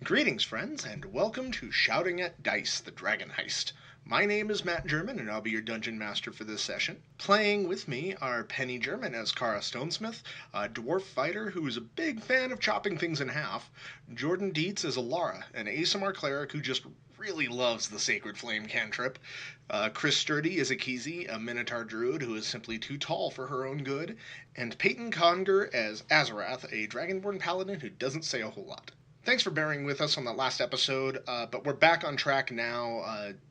Greetings, friends, and welcome to Shouting at Dice, the Dragon Heist. My name is Matt German, and I'll be your dungeon master for this session. Playing with me are Penny German as Kara Stonesmith, a dwarf fighter who is a big fan of chopping things in half, Jordan Dietz as Elara, an ASMR cleric who just really loves the Sacred Flame cantrip, Chris Sturdy as Ekizi, a Minotaur druid who is simply too tall for her own good, and Peyton Conger as Azerath, a dragonborn paladin who doesn't say a whole lot. Thanks for bearing with us on that last episode, but we're back on track now.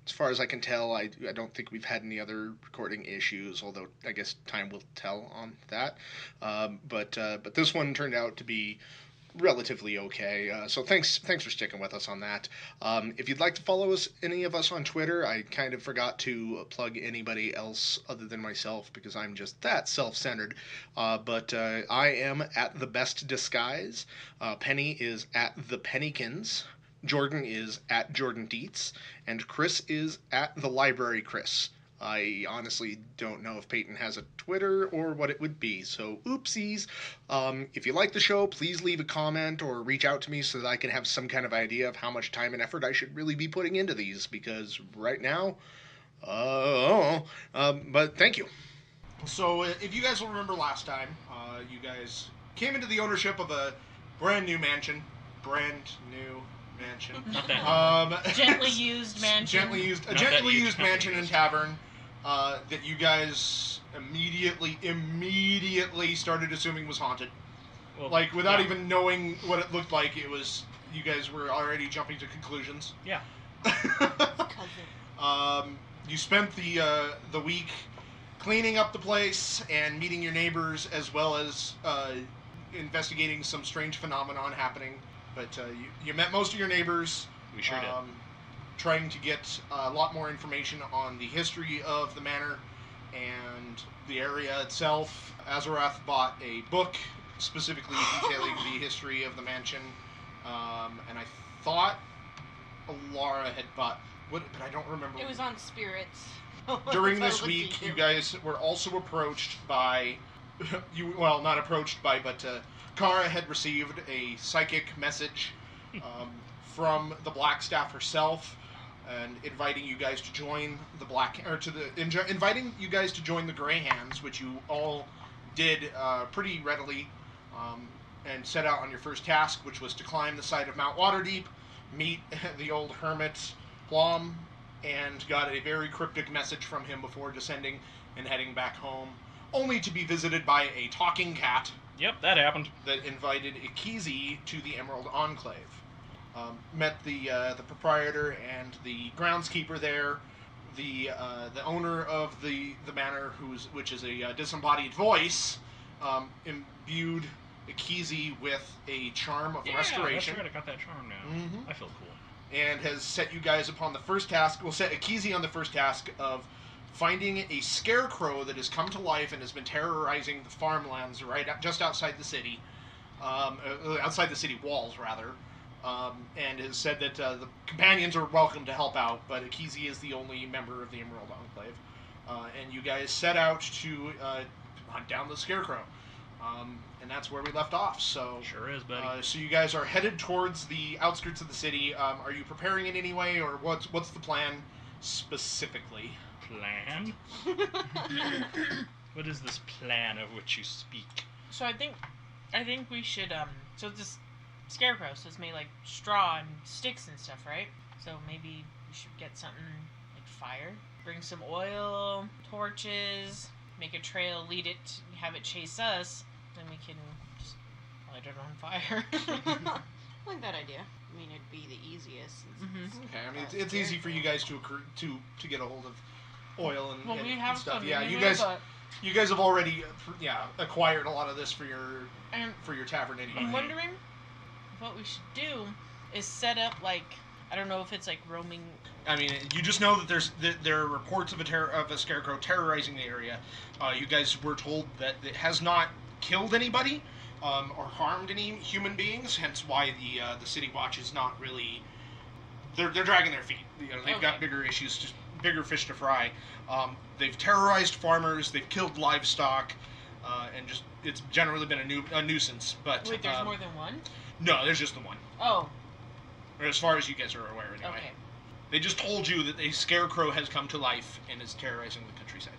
As far as I can tell, I don't think we've had any other recording issues, although I guess time will tell on that. But this one turned out to be relatively okay. So thanks for sticking with us on that. If you'd like to follow any of us on Twitter, I kind of forgot to plug anybody else other than myself because I'm just that self-centered. But I am at the best disguise. Penny is at the Pennykins. Jordan is at Jordan Dietz, and Chris is at the Library Chris. I honestly don't know if Peyton has a Twitter or what it would be, so oopsies. If you like the show, please leave a comment or reach out to me so that I can have some kind of idea of how much time and effort I should really be putting into these, because right now, but thank you. So, if you guys will remember last time, you guys came into the ownership of a brand new mansion. Not that. Gently used mansion. A gently used mansion and tavern that you guys immediately started assuming was haunted. Well, like, without even knowing what it looked like, you guys were already jumping to conclusions. Yeah. You spent the week cleaning up the place and meeting your neighbors, as well as investigating some strange phenomenon happening. But you met most of your neighbors. We sure did. Trying to get a lot more information on the history of the manor and the area itself. Azerath bought a book specifically detailing the history of the mansion, and I thought Elara had bought what, but I don't remember. It was on spirits. During this week, you guys were also approached by, not approached by, but Kara had received a psychic message from the Blackstaff herself, and inviting you guys to join the inviting you guys to join the Greyhands, which you all did pretty readily, and set out on your first task, which was to climb the side of Mount Waterdeep, meet the old hermit Plum, and got a very cryptic message from him before descending and heading back home, only to be visited by a talking cat. Yep, that happened. That invited Ekizi to the Emerald Enclave. Met the proprietor and the groundskeeper there, the owner of the manor, which is a disembodied voice, imbued Ekizi with a charm of restoration. That's right, I got that charm now. Mm-hmm. I feel cool. And has set you guys upon the first task. We'll set Ekizi on the first task of finding a scarecrow that has come to life and has been terrorizing the farmlands just outside the city, outside the city walls, rather. And has said that the companions are welcome to help out, but Ekizi is the only member of the Emerald Enclave. And you guys set out to hunt down the scarecrow. And that's where we left off. So sure is, buddy. So you guys are headed towards the outskirts of the city. Are you preparing in any way, or what's the plan specifically? Plan? What is this plan of which you speak? So I think we should so this scarecrow, so it's made like straw and sticks and stuff, right? So maybe we should get something like fire. Bring some oil, torches, make a trail, lead it, have it chase us, then we can just light it on fire. I like that idea. I mean, it'd be the easiest. Mm-hmm. Okay, I mean it's easy for you guys to get a hold of oil and, we have stuff. some Yeah, anyway, you guys have already acquired a lot of this for your tavern anyway. I'm wondering what we should do is set up like, I don't know if it's like roaming. I mean, you just know that there are reports of a scarecrow terrorizing the area. You guys were told that it has not killed anybody or harmed any human beings. Hence, why the city watch is not really. They're dragging their feet. They've got bigger issues, just bigger fish to fry. They've terrorized farmers. They've killed livestock, and just it's generally been a nuisance. But wait, there's more than one? No, there's just the one. Oh. Or as far as you guys are aware, anyway. Okay. They just told you that a scarecrow has come to life and is terrorizing the countryside.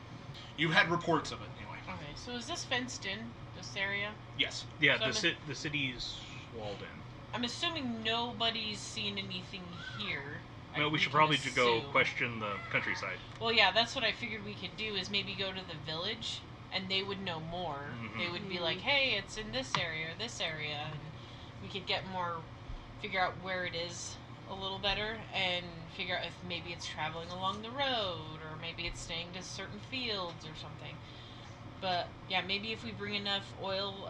You've had reports of it, anyway. Okay, so is this fenced in, this area? Yes. Yeah, So the city's walled in. I'm assuming nobody's seen anything here. Well, we should can probably go assume. question the countryside. Well, yeah, that's what I figured we could do, is maybe go to the village, and they would know more. Mhm. They would be like, hey, it's in this area, or this area, and we could get more, figure out where it is a little better, and figure out if maybe it's traveling along the road, or maybe it's staying to certain fields or something. But yeah, maybe if we bring enough oil,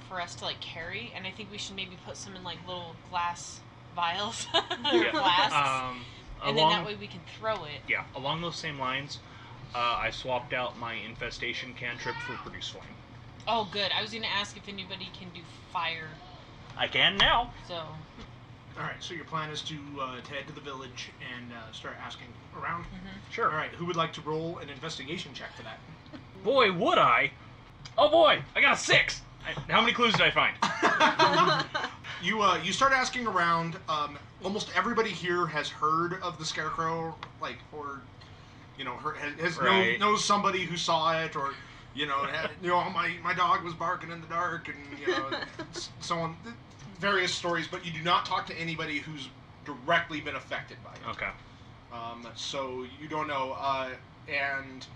for us to like carry, and I think we should maybe put some in like little glass vials, Yeah. flasks, and then Along, that way we can throw it. yeah, along those same lines, I swapped out my infestation cantrip for produce flame. Oh, good. I was gonna ask if anybody can do fire. I can now. So Alright, so your plan is to head to the village and start asking around. Sure. Alright, who would like to roll an investigation check for that? Boy, would I! Oh boy, I got a 6. How many clues did I find? You start asking around. Almost everybody here has heard of the scarecrow, like, or Right. knows somebody who saw it, or my dog was barking in the dark, and so on. Various stories, but you do not talk to anybody who's directly been affected by it. Okay. So you don't know, and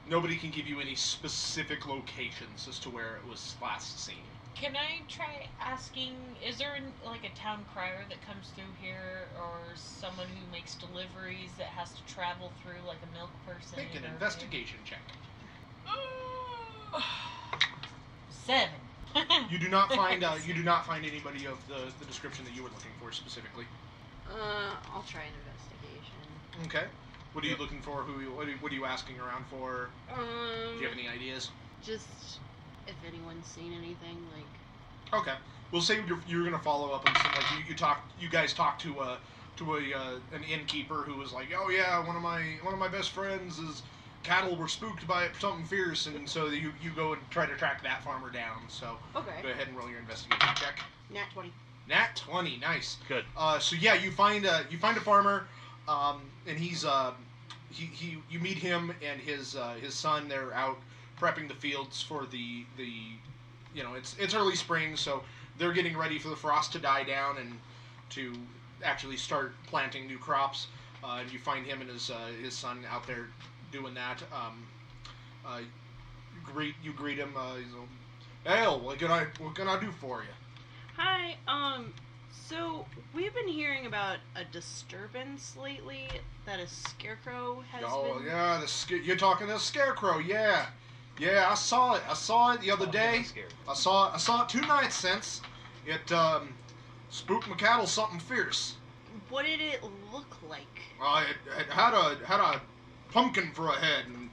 nobody can give you any specific locations as to where it was last seen. can I try asking? Is there like a town crier that comes through here, or someone who makes deliveries that has to travel through, like a milk person? Make an or- investigation check. 7. You do not find anybody of the description that you were looking for specifically. I'll try an investigation. Okay. What are you looking for? What are you asking around for? Do you have any ideas? Just if anyone's seen anything, like. Okay. We'll say you're gonna follow up on some, like you guys talked to an innkeeper who was like, oh yeah, one of my best friends' cattle were spooked by something fierce, and so you go and try to track that farmer down. So Okay. go ahead and roll your investigation check. Nat 20. Nat 20, nice. Good. So yeah, you find a farmer, and he's you meet him and his son. They're out prepping the fields for the it's early spring, so they're getting ready for the frost to die down and to actually start planting new crops. And you find him and his son out there doing that. You greet him. He's like, "Hey, what can I do for you?" Hi, so we've been hearing about a disturbance lately that a scarecrow has been... Yeah, you're talking to a scarecrow, yeah. Yeah, I saw it the other day. I saw it 2 nights since. It, spooked my cattle something fierce. What did it look like? It had a pumpkin for a head, and,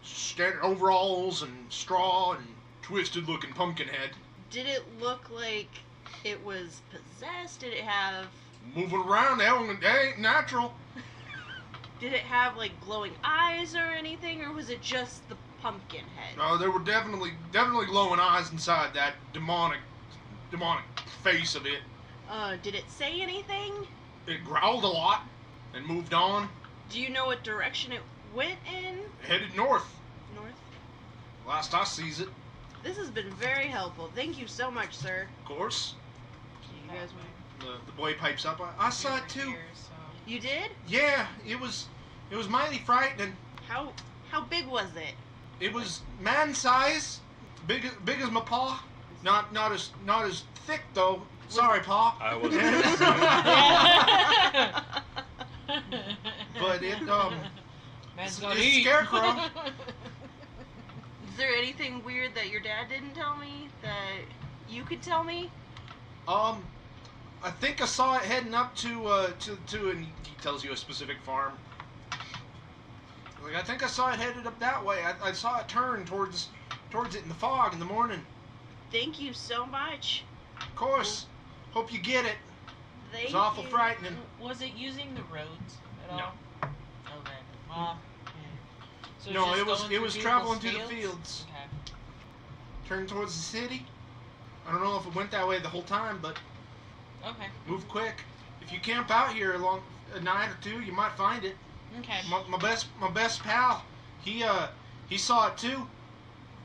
standard overalls and straw and twisted looking pumpkin head. Did it look like it was possessed? Did it have... Moving around, that ain't natural. Did it have, like, glowing eyes or anything, or was it just the pumpkin head? No, there were definitely glowing eyes inside that demonic face of it. Did it say anything? It growled a lot and moved on, Do you know what direction it went in? headed north. North? Last I sees it, This has been very helpful. Thank you so much, sir. of course. Do you guys want... The boy pipes up. I saw it too. Here, so. You did? Yeah, it was mighty frightening. How big was it? It was man size, big as my paw. Not as thick though. Sorry, paw. I wasn't. But it Man's it's gotta eat. scarecrow. Is there anything weird that your dad didn't tell me that you could tell me? I think I saw it heading up to and he tells you a specific farm. Like, I think I saw it headed up that way. I saw it turn towards it in the fog in the morning. Thank you so much. Of course. Hope you get it. Thank It's awful you. frightening. Was it using the roads at No. all? Okay. So No, just it was going it through was traveling people's through the fields, Okay. turning towards the city. I don't know if it went that way the whole time, but Okay. Move quick. If you camp out here along a night or two, you might find it. Okay. My best pal, he saw it too.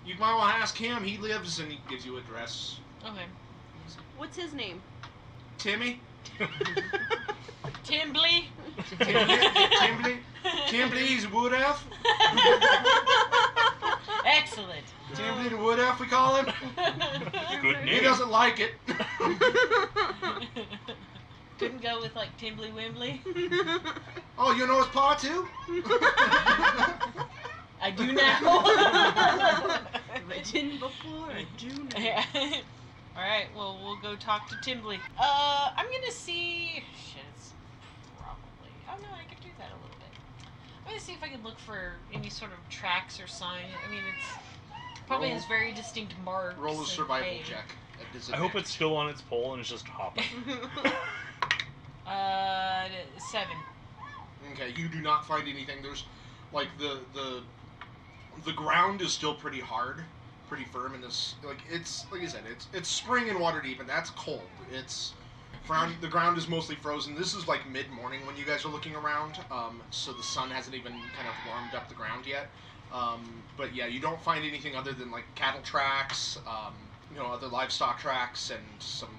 You might want to ask him. He lives and he gives you an address. Okay. What's his name? Timmy. Timbly. Timbly's wood elf. Excellent. Timbly the wood elf, we call him. Good He name. doesn't like it. Couldn't go with like Timbly Wimbly. Oh, you know his paw too? I do now. If I didn't before, I do now. Yeah. Alright, well, we'll go talk to Timbly. I'm gonna see... Shit, it's probably... Oh, no, I could do that a little bit. I'm gonna see if I can look for any sort of tracks or sign. I mean, it's... Probably has very distinct marks. Roll a and survival hay. check. At I disadvantage. hope it's still on its pole and it's just hopping. 7. Okay, you do not find anything. There's like the ground is still pretty hard, pretty firm in this. Like it's like I said, it's spring and water deep, and that's cold. The ground is mostly frozen. This is like mid-morning when you guys are looking around, so the sun hasn't even kind of warmed up the ground yet. But yeah, you don't find anything other than like cattle tracks, other livestock tracks, and some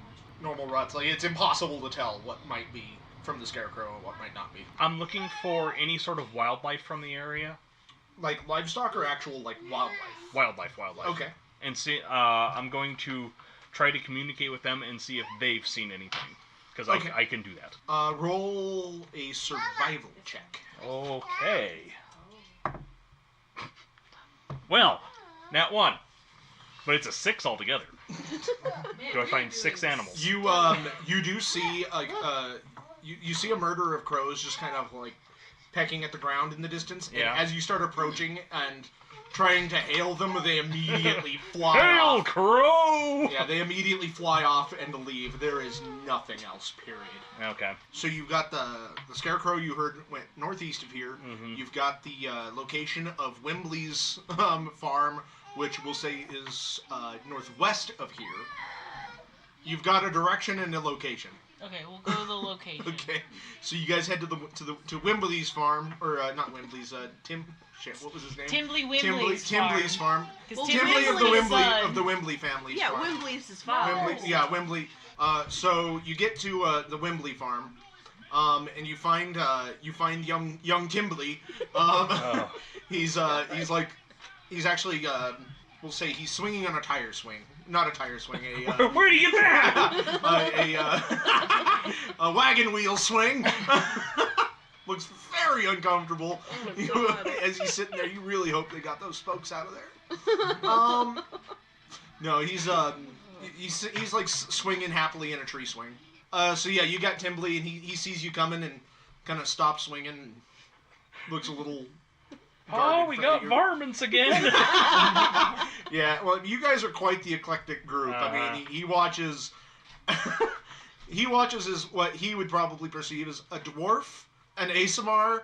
normal ruts. Like it's impossible to tell what might be from the scarecrow and what might not be. I'm looking for any sort of wildlife from the area. Like livestock or actual like wildlife? Wildlife. Okay. And see, I'm going to try to communicate with them and see if they've seen anything. Because Okay. I can do that. Roll a survival check. Okay. Well, nat 1. But it's a 6 altogether. Do I find 6 animals? You do see you see a murder of crows just kind of like pecking at the ground in the distance. And Yeah. as you start approaching and trying to hail them, they immediately fly Hail, off. crow! Yeah, they immediately fly off and leave. There is nothing else, period. Okay. So you've got the scarecrow you heard went northeast of here. Mhm. You've got the location of Wembley's farm, which we'll say is northwest of here. You've got a direction and a location. Okay, we'll go to the location. Okay, so you guys head to Wembley's farm, or not Wembley's, what was his name? Timbly Wimbly's Timbly's farm. Because Timbly of Timbly the Wembley family. Yeah, farm. Wembley's his father. Wembley. So you get to the Wembley farm, and you find young Timbly. He's actually we'll say he's swinging on a tire swing. Not a tire swing, Where do you get that? a wagon wheel swing. Looks very uncomfortable. Oh my God. As he's sitting there, you really hope they got those spokes out of there. No, he's like swinging happily in a tree swing. So yeah, you got Timbly, and he sees you coming and kind of stops swinging and looks a little. Oh, we got varmints again. Yeah, well, you guys are quite the eclectic group. I mean, he watches. He watches as what he would probably perceive as a dwarf, an Asimar,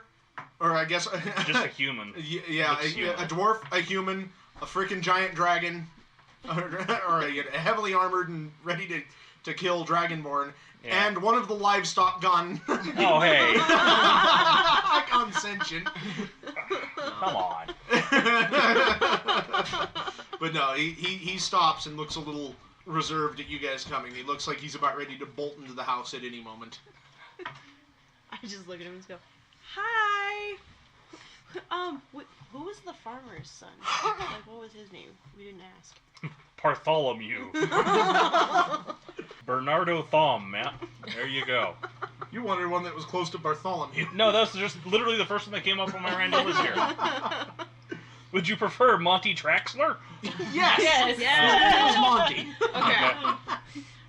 or I guess Just a human. Yeah, a dwarf, a human, a freaking giant dragon, or a heavily armored and ready to kill dragonborn, Yeah. and one of the livestock gone. Oh, hey. Gone sentient. Come on. But no, he stops and looks a little reserved at you guys coming. He looks like he's about ready to bolt into the house at any moment. I just look at him and just go, "Hi." Who was the farmer's son? Like, what was his name? We didn't ask. Bartholomew. Bernardo Thom, Matt. There you go. You wanted one that was close to Bartholomew. No, that's just literally the first one that came up on my random list here. Would you prefer Monty Traxler? Yes! Yes. It was Monty. Okay.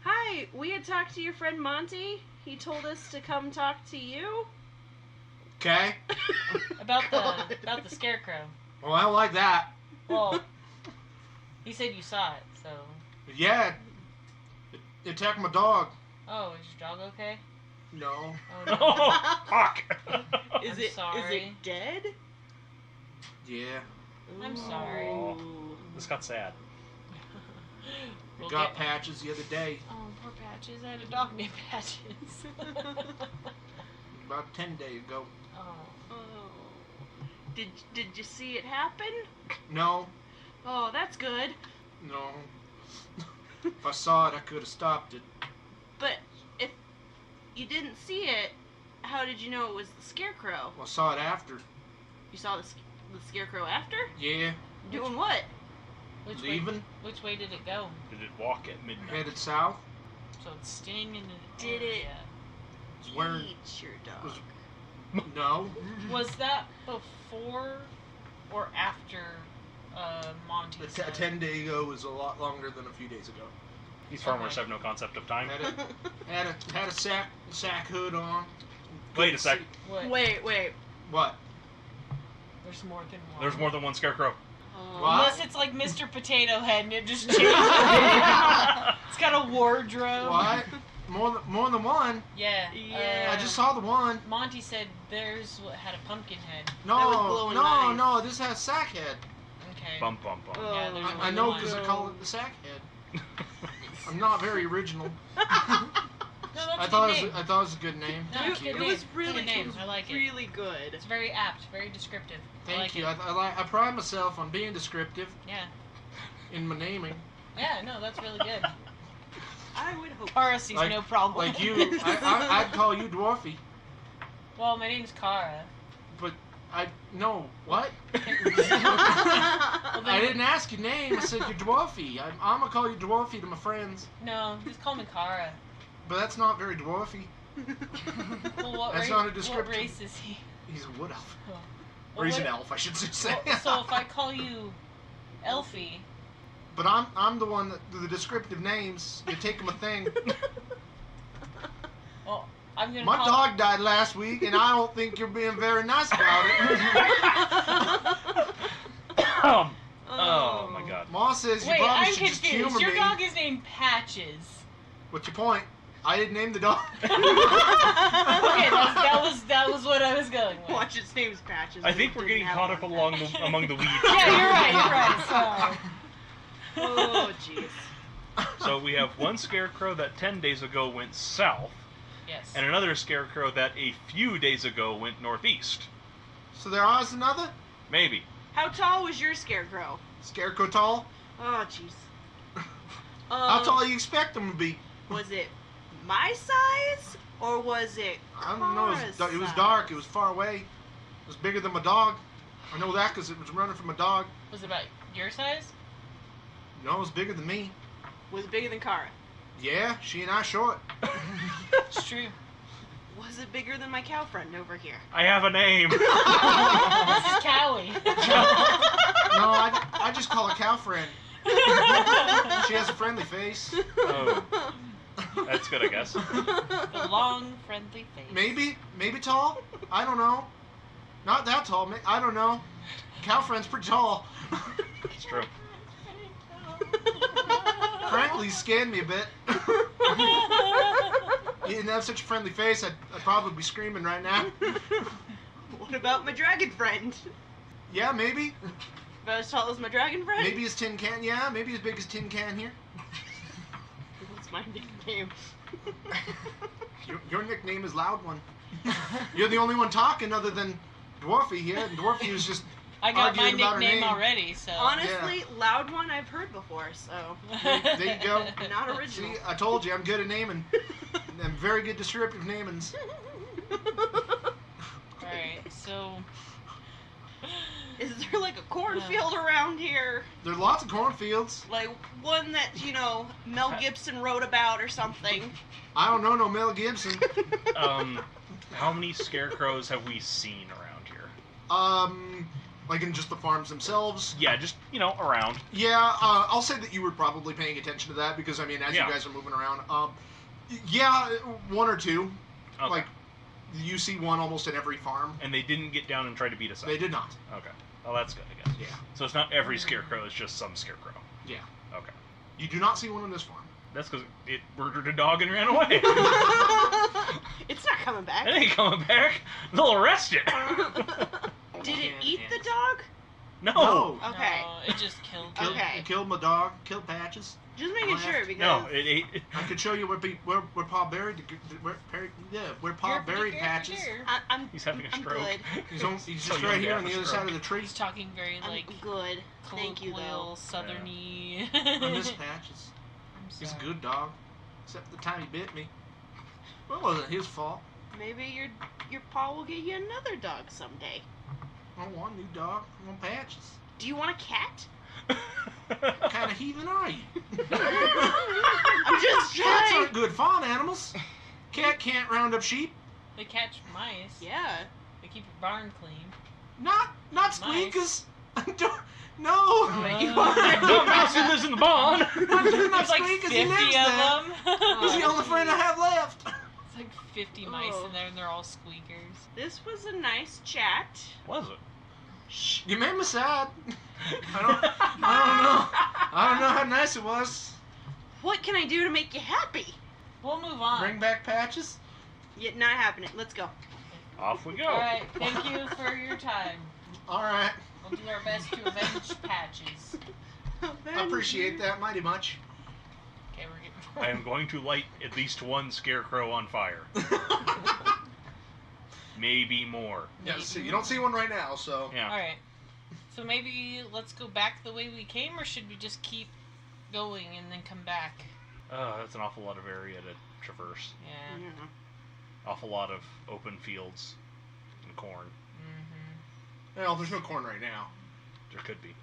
Hi, we had talked to your friend Monty. He told us to come talk to you. Okay. About the scarecrow. Well, I don't like that. Well, he said you saw it, so. Yeah. It attacked my dog. Oh, is your dog okay? No. Oh no. Oh, fuck. Is I'm it sorry. dead? Yeah. I'm sorry. Oh. This got sad. It We'll got get- patches the other day. Oh, Poor Patches. I had a dog named Patches. About 10 days ago. Oh. Did you see it happen? No, Oh, that's good. no. If I saw it, I could have stopped it. But if you didn't see it, how did you know it was the scarecrow? Well, I saw it after. You saw the scarecrow after? Yeah, Doing what? Which leaving. way? Which way did it go? Did it walk at midnight? Headed south. So it's staying in the Did it- area. Was wearing. Eat your dog. Was, no. Was that before or after Monty? A said- 10 day ago was a lot longer than a few days ago. These farmers Okay. have no concept of time. Had a sack hood on. Wait a sec. What? Wait. What? There's more than one. There's more than one scarecrow. What? Unless it's like Mr. Potato Head and it just changes. It's got a wardrobe. What? More than one? Yeah. Yeah. I just saw the one. Monty said theirs had a pumpkin head. No, That was glowing eyes. no. This has sack head. Okay. Bum bum bum. Yeah, there's I only know one. because I call it the sack head. I'm not very original. No, that's I a thought good it name. was, I thought it was a good name. No, Thank it's you. good It was name. really Good name. it was I like it. really good. It's very apt, very descriptive. I Thank like you. It. I pride myself on being descriptive Yeah. in my naming. Yeah, no, that's really good. I would hope. Kara sees Like- no problem. Like you, I'd call you Dwarfy, Well, my name's Kara. but no, what? Well, I then- didn't ask your name. I said you're Dwarfy. I'm gonna call you Dwarfy to my friends, No, just call me Kara. but that's not very Dwarfy. Well, what, That's race, not a what description. race is he? He's a wood elf. Well, Or he's what- an elf, I should say. well, so if I call you Elfie, But I'm the one that the descriptive names. You take them a thing. well, I'm gonna My call... dog died last week, and I don't think you're being very nice about it. Oh my god. Ma says you Wait, probably I'm should just confused. humor Your me. dog is named Patches. What's your point? I didn't name the dog. Okay, that was what I was going with. Watch its name's Patches. I think we're Didn't getting have caught up one. among the weeds. Yeah, you're right. Sorry. Oh jeez. So we have one scarecrow that 10 days ago went south, Yes. and another scarecrow that a few days ago went northeast. So there is another Maybe. How tall was your scarecrow? scarecrow tall. Oh jeez. How tall do you expect them to be? Was it my size or was it? I don't know. It was dark. It was far away. It was bigger than my dog. I know that because it was running from a dog. Was it about your size? No, it was bigger than me. Was it bigger than Kara? Yeah, she and I short. It's true. Was it bigger than my cow friend over here? I have a name. This is Cowie. No, I just call her cow friend. She has a friendly face. Oh, that's good, I guess. The long, friendly face. Maybe tall. I don't know. Not that tall. I don't know. Cow friend's pretty tall. It's true. Frankly, scared me a bit. You didn't have such a friendly face. I'd probably be screaming right now. What about my dragon friend? Yeah, maybe. About as tall as my dragon friend? Maybe as tin can. Yeah, maybe as big as tin can here. What's my nickname? Your nickname is Loud One. You're the only one talking other than Dwarfy here, and Dwarfy was just I got my arguing about her nickname name. already, so. Honestly, Loud One I've heard before, so There you go. not original. See, I told you I'm good at naming. I'm very good descriptive namings. Alright, so. Is there like a cornfield around here? There's lots of cornfields. Like one that, Mel Gibson wrote about or something? I don't know no Mel Gibson. How many scarecrows have we seen around here? Like in just the farms themselves. Yeah, just, around. Yeah, I'll say that you were probably paying attention to that because, as Yeah. you guys are moving around, yeah, one or two. Okay. Like, you see one almost at every farm. And they didn't get down and try to beat us up. They did not. Okay. Well, that's good, I guess. Yeah. So it's not every scarecrow, it's just some scarecrow. Yeah. Okay. You do not see one on this farm. That's because it murdered a dog and ran away. It's not coming back. It ain't coming back. They'll arrest it. Did it eat the dog? No. No. Okay. No, it just killed Killed, him. Okay. Killed my dog. Killed Patches. Just making sure because No, it ate. I could show you where Pa buried where Pa buried Patches. He's having a I'm stroke. good. He's So just young right to here have on a the other stroke. side of the tree. He's talking very I'm like good. Thank you colloquial, though. southerny. I miss Patches. I'm He's a sorry. good dog, except the time he bit me. Well, it wasn't his fault. Maybe your pa will get you another dog someday. I don't want a new dog. I want Patches. Do you want a cat? What kind of heathen are you? I'm just Cats trying. aren't good farm animals. Cat can't round up sheep. They catch mice. Yeah. They keep your barn clean. Not squeakers. No. But you are. No mouse who lives in the barn. Not There's like squeakers. 50 He of lives there. them. He's the only friend I have left. It's like 50 mice in there, and they're all squeakers. This was a nice chat. Was it? Shh, you made me sad. I don't know. I don't know how nice it was. What can I do to make you happy? We'll move on. Bring back Patches. Yeah, not happening. Let's go. Off we go. All right. Thank you for your time. All right. We'll do our best to avenge Patches. I appreciate that mighty much. Okay, we're getting. I am going to light at least one scarecrow on fire. Maybe more. Yes, you don't see one right now, so. Yeah. All right. So maybe let's go back the way we came, or should we just keep going and then come back? That's an awful lot of area to traverse. Yeah. Yeah. Awful lot of open fields and corn. Mm-hmm. Well, there's no corn right now. There could be.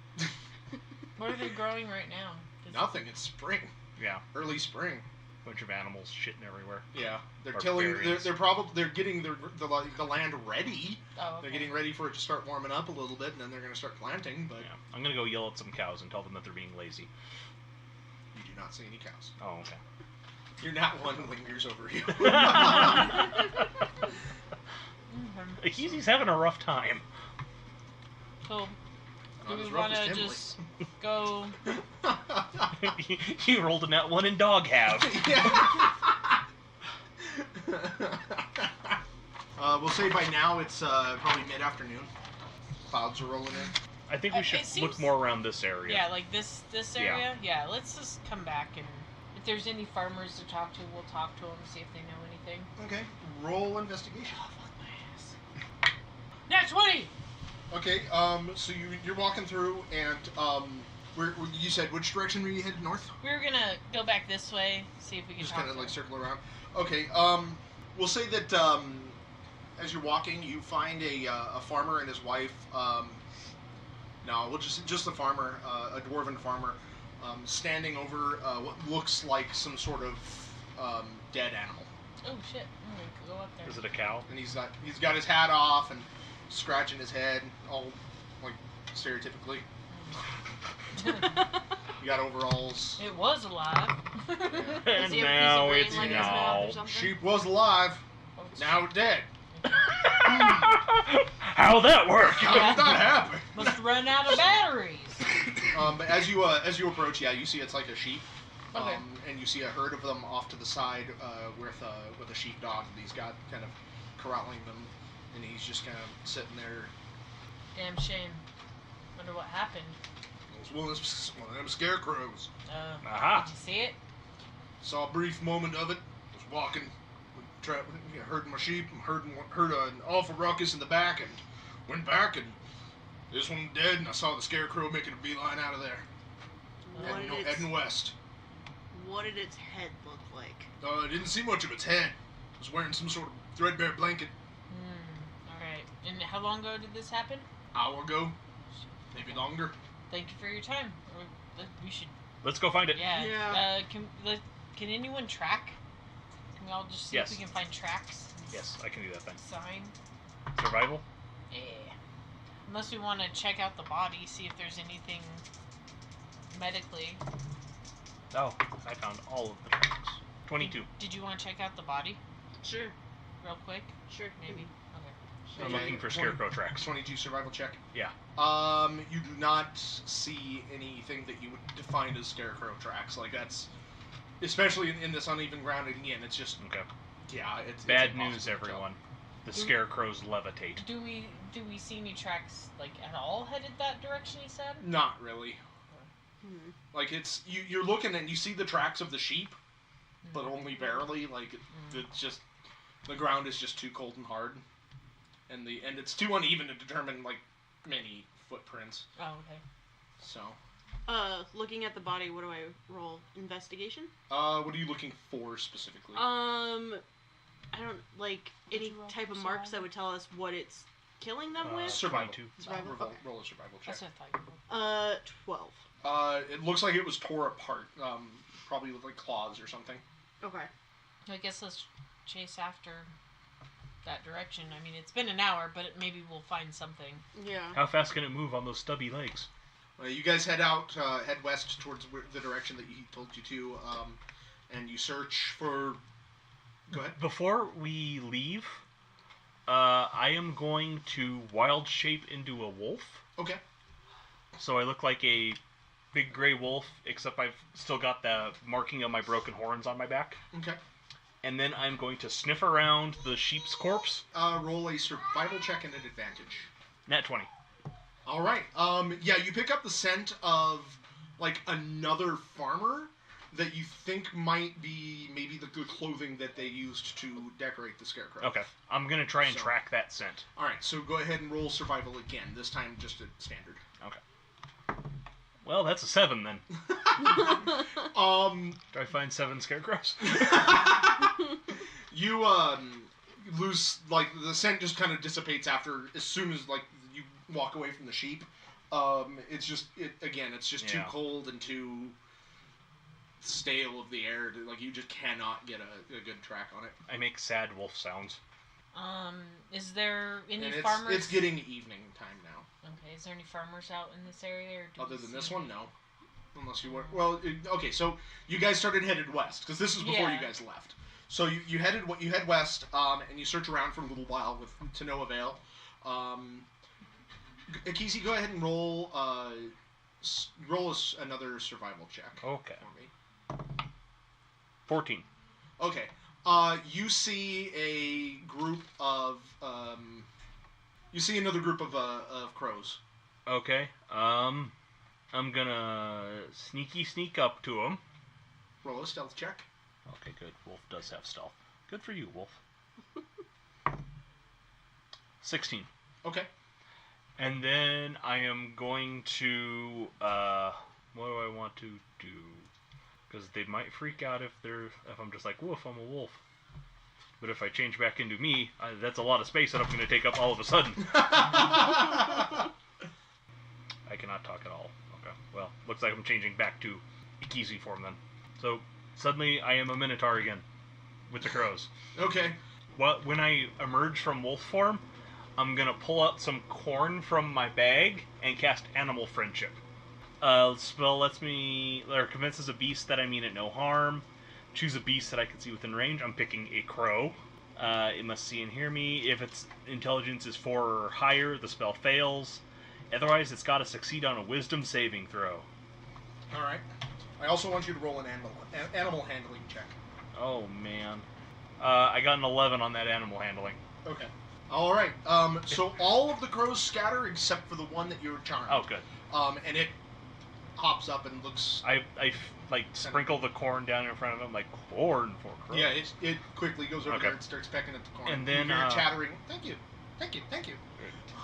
What are they growing right now? 'Cause Nothing. It's spring. Yeah. Early spring. Bunch of animals shitting everywhere. Yeah, they're Barbarians. tilling. They're getting the land ready. Oh, okay. They're getting ready for it to start warming up a little bit, and then they're going to start planting. But Yeah. I'm gonna go yell at some cows and tell them that they're being lazy. you do not see any cows. Oh, okay. You're not one who lingers over you. Mhm. Ekizi's having a rough time. So, do Not we as rough want as to Timley. just go? You rolled a nat one and dog have. We'll say by now it's probably mid-afternoon. Clouds are rolling in. I think we It should seems- look more around this area. Yeah, like this area. Yeah. Let's just come back, and if there's any farmers to talk to, we'll talk to them, see if they know anything. Okay. Roll investigation. Nat 20. Okay. So you're walking through, and you said which direction were you headed? North. We're gonna go back this way, see if we can Just talk kind of to like them. circle around. Okay. We'll say that as you're walking, you find a farmer and his wife. No, we'll just the farmer, a dwarven farmer, standing over what looks like some sort of dead animal, Oh shit! We could go up there. Is it a cow? and he's got his hat off and scratching his head, all like stereotypically. You got overalls. It was alive. And he have a piece of now grain it's like in his mouth or now. something? Sheep was alive, Oh, it's- now dead. How'd that work? How did that happen? Must run out of batteries. But as you approach, yeah, you see it's like a sheep, Okay. and you see a herd of them off to the side with a sheepdog that he's got kind of corralling them, and he's just kind of sitting there. Damn shame. Wonder what happened. It was one of them scarecrows. Aha. Did you see it? Saw a brief moment of it. Was walking, herding my sheep, and heard an awful ruckus in the back, and went back, and this one dead, and I saw the scarecrow making a beeline out of there, heading west. What did its head look like? I didn't see much of its head. It was wearing some sort of threadbare blanket. Alright. And how long ago did this happen? Hour ago, maybe longer. Thank you for your time. We should. Let's go find it. Yeah. Yeah. Can anyone track? Can we all just see Yes. if we can find tracks? Yes, I can do that thing. Sign. Survival? Yeah. Unless we want to check out the body, see if there's anything medically. Oh, I found all of the tracks. 22. Did you want to check out the body Sure. real quick? Sure. Maybe. Okay. I'm Okay. looking for scarecrow tracks. 22 survival check. Yeah. You do not see anything that you would define as scarecrow tracks. Like that's, especially in this uneven ground. And again, it's just Okay. yeah. It's Bad impossible news, to tell. everyone. The scarecrows levitate. Do we see any tracks like at all headed that direction? He said. Not really. Like it's you're looking and you see the tracks of the sheep, but only barely. Like it's just the ground is just too cold and hard, and it's too uneven to determine like many footprints. Oh, okay. So. Looking at the body, what do I roll? Investigation? What are you looking for specifically? I don't like any type of marks that would tell us what it's killing them with. Survival. Survival. Roll a survival check. That's what I thought. 12. It looks like it was tore apart. Probably with like claws or something. Okay. I guess let's chase after that direction. I mean, it's been an hour, but maybe we'll find something. Yeah. How fast can it move on those stubby legs? You guys head west towards the direction that he told you to, and you search for. Go ahead. Before we leave, I am going to wild shape into a wolf. Okay. So I look like a big gray wolf, except I've still got the marking of my broken horns on my back. Okay. And then I'm going to sniff around the sheep's corpse. Roll a survival check and an advantage. Nat 20. All right. Yeah, you pick up the scent of like another farmer that you think might be maybe the good clothing that they used to decorate the scarecrow. Okay. I'm going to try and track that scent. All right. So go ahead and roll survival again. This time just a standard. Okay. Well, that's a 7 then. Do I find 7 scarecrows? You lose, like, the scent just kind of dissipates as soon as, like, you walk away from the sheep. It's just too cold and too stale of the air. Like, you just cannot get a good track on it. I make sad wolf sounds. Is there any and farmers? It's getting evening time now. Okay, is there any farmers out in this area? Or Other than this one, no. Unless you were... Well, okay, so you guys started headed west, because this is before you guys left. So you head west, and you search around for a little while to no avail. Ekizi, go ahead and roll another survival check. Okay. For me. 14. Okay. You see a group of another group of crows. Okay. I'm gonna sneak up to him. Roll a stealth check. Okay, good. Wolf does have stealth. Good for you, Wolf. 16. Okay. And then I am going to, what do I want to do? Because they might freak out if I'm just like, woof, I'm a wolf. But if I change back into me, that's a lot of space that I'm going to take up all of a sudden. I cannot talk at all. Okay, well, looks like I'm changing back to Ekizi form then. So, suddenly I am a minotaur again, with the crows. Okay. When I emerge from wolf form, I'm going to pull out some corn from my bag and cast Animal Friendship. Spell convinces a beast that I mean it no harm. Choose a beast that I can see within range. I'm picking a crow. It must see and hear me. If its intelligence is 4 or higher, the spell fails. Otherwise, it's got to succeed on a wisdom saving throw. Alright. I also want you to roll an animal handling check. Oh, man. I got an 11 on that animal handling. Okay. Alright. So all of the crows scatter except for the one that you're charmed. Oh, good. And it hops up and looks... I sprinkle the corn down in front of him, like, corn for crows. Yeah, it quickly goes over there and starts pecking at the corn. And then, you're chattering, thank you.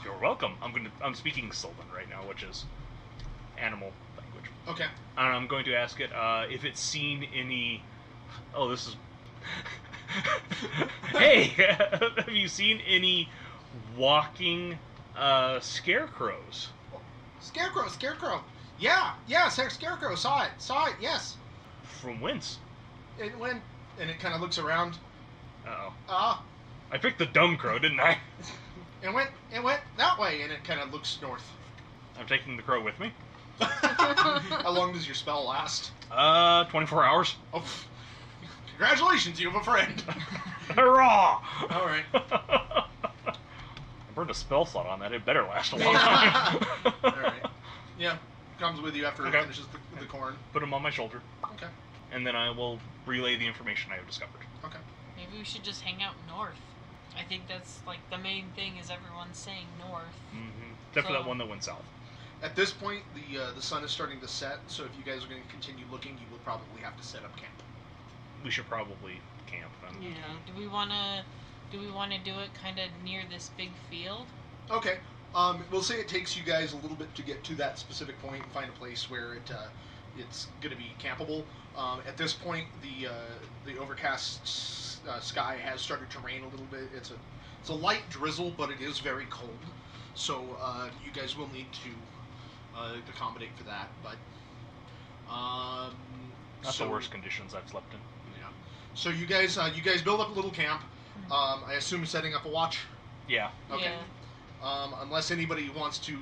You're welcome. I'm speaking Sylvan right now, which is animal language. Okay. And I'm going to ask it if it's seen any... Oh, this is... Hey! Have you seen any walking scarecrows? Scarecrow. Yeah, Scarecrow. Saw it, yes. From whence? It went, and it kind of looks around. Uh-oh. I picked the dumb crow, didn't I? It went that way, and it kind of looks north. I'm taking the crow with me. How long does your spell last? 24 hours. Oh, congratulations, you have a friend. Hurrah! All right. I burned a spell slot on that. It better last a long time. All right. Yeah, comes with you after it finishes the corn. Put him on my shoulder. Okay. And then I will relay the information I have discovered. Okay. Maybe we should just hang out north. I think that's like the main thing is everyone's saying north. Mm-hmm. Except for that one that went south. At this point, the sun is starting to set, so if you guys are going to continue looking, you will probably have to set up camp. We should probably camp then. Yeah. Do we wanna do it kind of near this big field? Okay. We'll say it takes you guys a little bit to get to that specific point and find a place where it's going to be campable. At this point, the overcast sky has started to rain a little bit. It's a light drizzle, but it is very cold. So you guys will need to accommodate for that. But Not the worst conditions I've slept in. Yeah. So you guys build up a little camp. I assume setting up a watch. Yeah. Okay. Yeah. Unless anybody wants to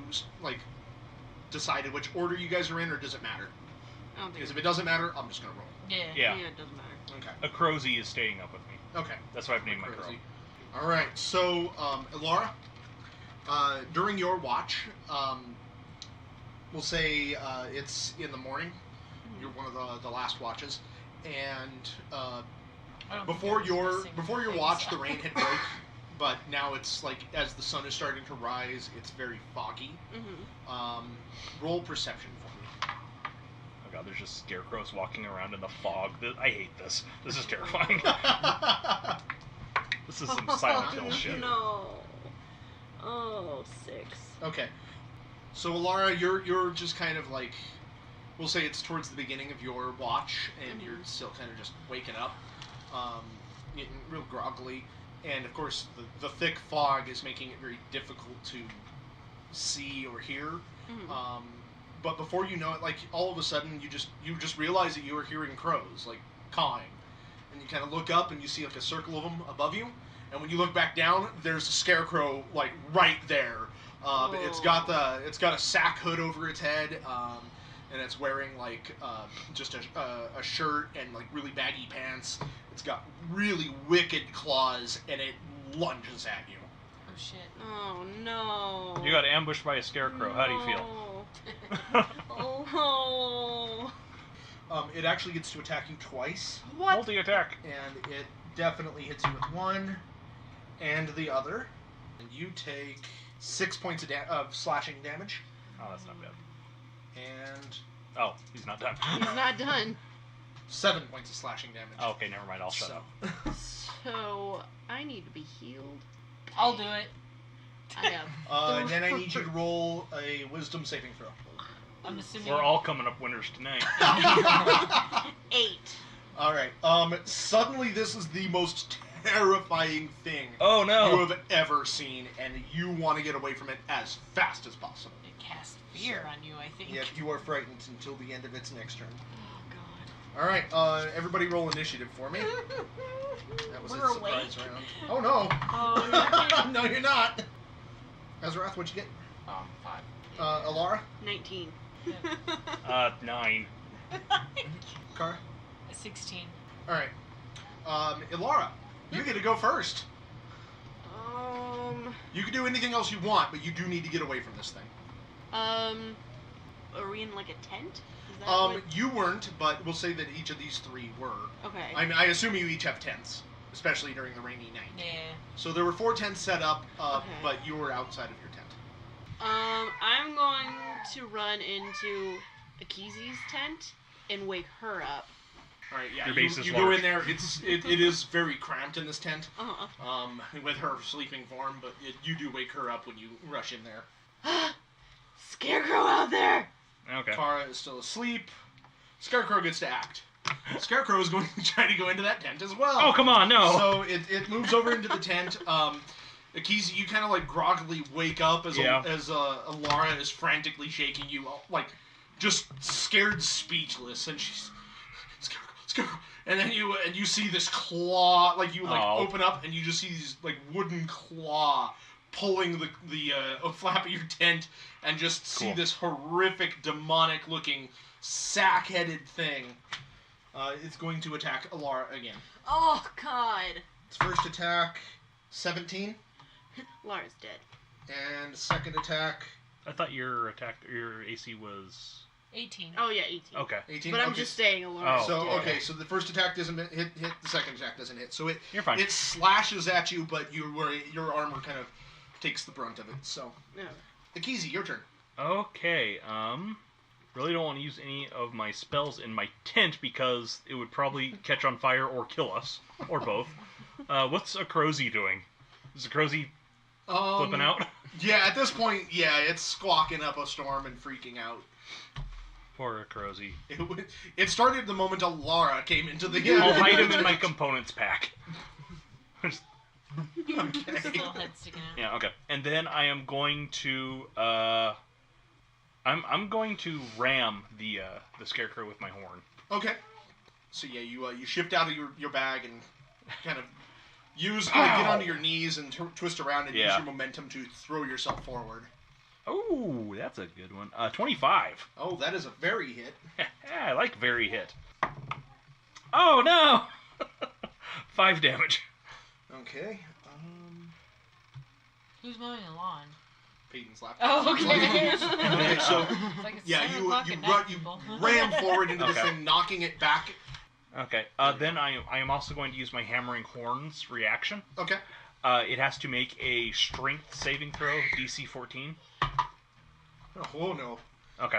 decide in which order you guys are in, or does it matter? I don't think. Because if it doesn't matter, I'm just gonna roll. Yeah. Yeah. Yeah, it doesn't matter. Okay. A Crozy is staying up with me. Okay. That's why I've named my crow. Crazy. All right. So, Elara, during your watch, we'll say it's in the morning. You're one of the last watches, and I don't think before I was your missing watch, things. the rain had broke, but now it's like as the sun is starting to rise, it's very foggy. Roll perception for me. Oh god, there's just scarecrows walking around in the fog. I hate this. This is terrifying. This is some Silent Hill shit. No. Oh, 6. Okay. So Elara, you're just kind of like, we'll say it's towards the beginning of your watch, and you're still kind of just waking up, getting real groggily, and of course the thick fog is making it very difficult to see or hear. But before you know it, like all of a sudden you just realize that you are hearing crows like cawing, and you kind of look up and you see like a circle of them above you, and when you look back down, there's a scarecrow like right there. It's got a sack hood over its head, and it's wearing like just a shirt and like really baggy pants. It's got really wicked claws, and it lunges at you. Oh shit. Oh no. You got ambushed by a scarecrow. How do you feel? Oh. It actually gets to attack you twice, What? Multi-attack. and it definitely hits you with one and the other. And you take 6 points of slashing damage, Oh, that's not bad. and Oh, he's not done. He's not done. 7 points of slashing damage. Oh, okay, never mind. I'll shut up. So I need to be healed. I'll do it. I have. And then I need you to roll a wisdom saving throw. I'm assuming. We're all coming up winners tonight. 8. All right. Suddenly, this is the most terrifying thing Oh no! you have ever seen, and you want to get away from it as fast as possible. It cast fear on you, I think. Yet you are frightened until the end of its next turn. Oh god. All right. Everybody, roll initiative for me. That was We're a surprise awake? round. Oh no! Oh, No, you're not. Azerath, what'd you get? 5. Elara, 19. 9. Kara. 16. All right. Elara, you get to go first. You can do anything else you want, but you do need to get away from this thing. Are we in like a tent? Is that what... You weren't, but we'll say that each of these three were. Okay. I mean, I assume you each have tents, especially during the rainy night. Yeah. So there were 4 tents set up, Okay. but you were outside of your tent. I'm going to run into Ekizi's tent and wake her up. All right, yeah. Your base is you go large. in there. It is very cramped in this tent. Uh-huh. With her sleeping form, but you do wake her up when you rush in there. Scarecrow out there! Okay. Kara is still asleep. Scarecrow gets to act. Scarecrow is going to try to go into that tent as well. Oh, come on, no! So it moves over into the tent. Akizi, you kind of like groggily wake up as Elara is frantically shaking you, like just scared, speechless, and she's Scarecrow. And then you see this claw, like you open up and you just see these like wooden claw pulling the flap of your tent, and just see this horrific, demonic-looking sack-headed thing. It's going to attack Elara again. Oh, God. Its first attack, 17. Lara's dead. And second attack, I thought your AC was 18. Oh, yeah, 18. okay. 18. But I'm Okay. just saying Lara's So dead. okay, so the first attack doesn't hit. The second attack doesn't hit. So You're fine. it slashes at you, but your armor kind of takes the brunt of it. So Yeah. Ekizi, your turn. Okay, really don't want to use any of my spells in my tent because it would probably catch on fire or kill us, or both. What's a Crozy doing? Is a Crozy flipping out? Yeah, at this point, yeah, it's squawking up a storm and freaking out. Poor Crozy. It started the moment Elara came into the I'll hide him in my components pack. His little head sticking out. Yeah, okay. And then I am going to I'm going to ram the scarecrow with my horn. Okay. So yeah, you shift out of your bag and kind of get onto your knees and twist around and use your momentum to throw yourself forward. Oh, that's a good one. 25. Oh, that is a very hit. I like very hit. Oh no! 5 damage. Okay. Who's mowing the lawn? Peyton's lap. Oh, okay. Okay, so It's like it's yeah, 7 you o'clock at night, people. ram forward into this Okay. thing, knocking it back. Okay. Then I am also going to use my hammering horns reaction. Okay. It has to make a strength saving throw, DC 14. Oh no. Okay.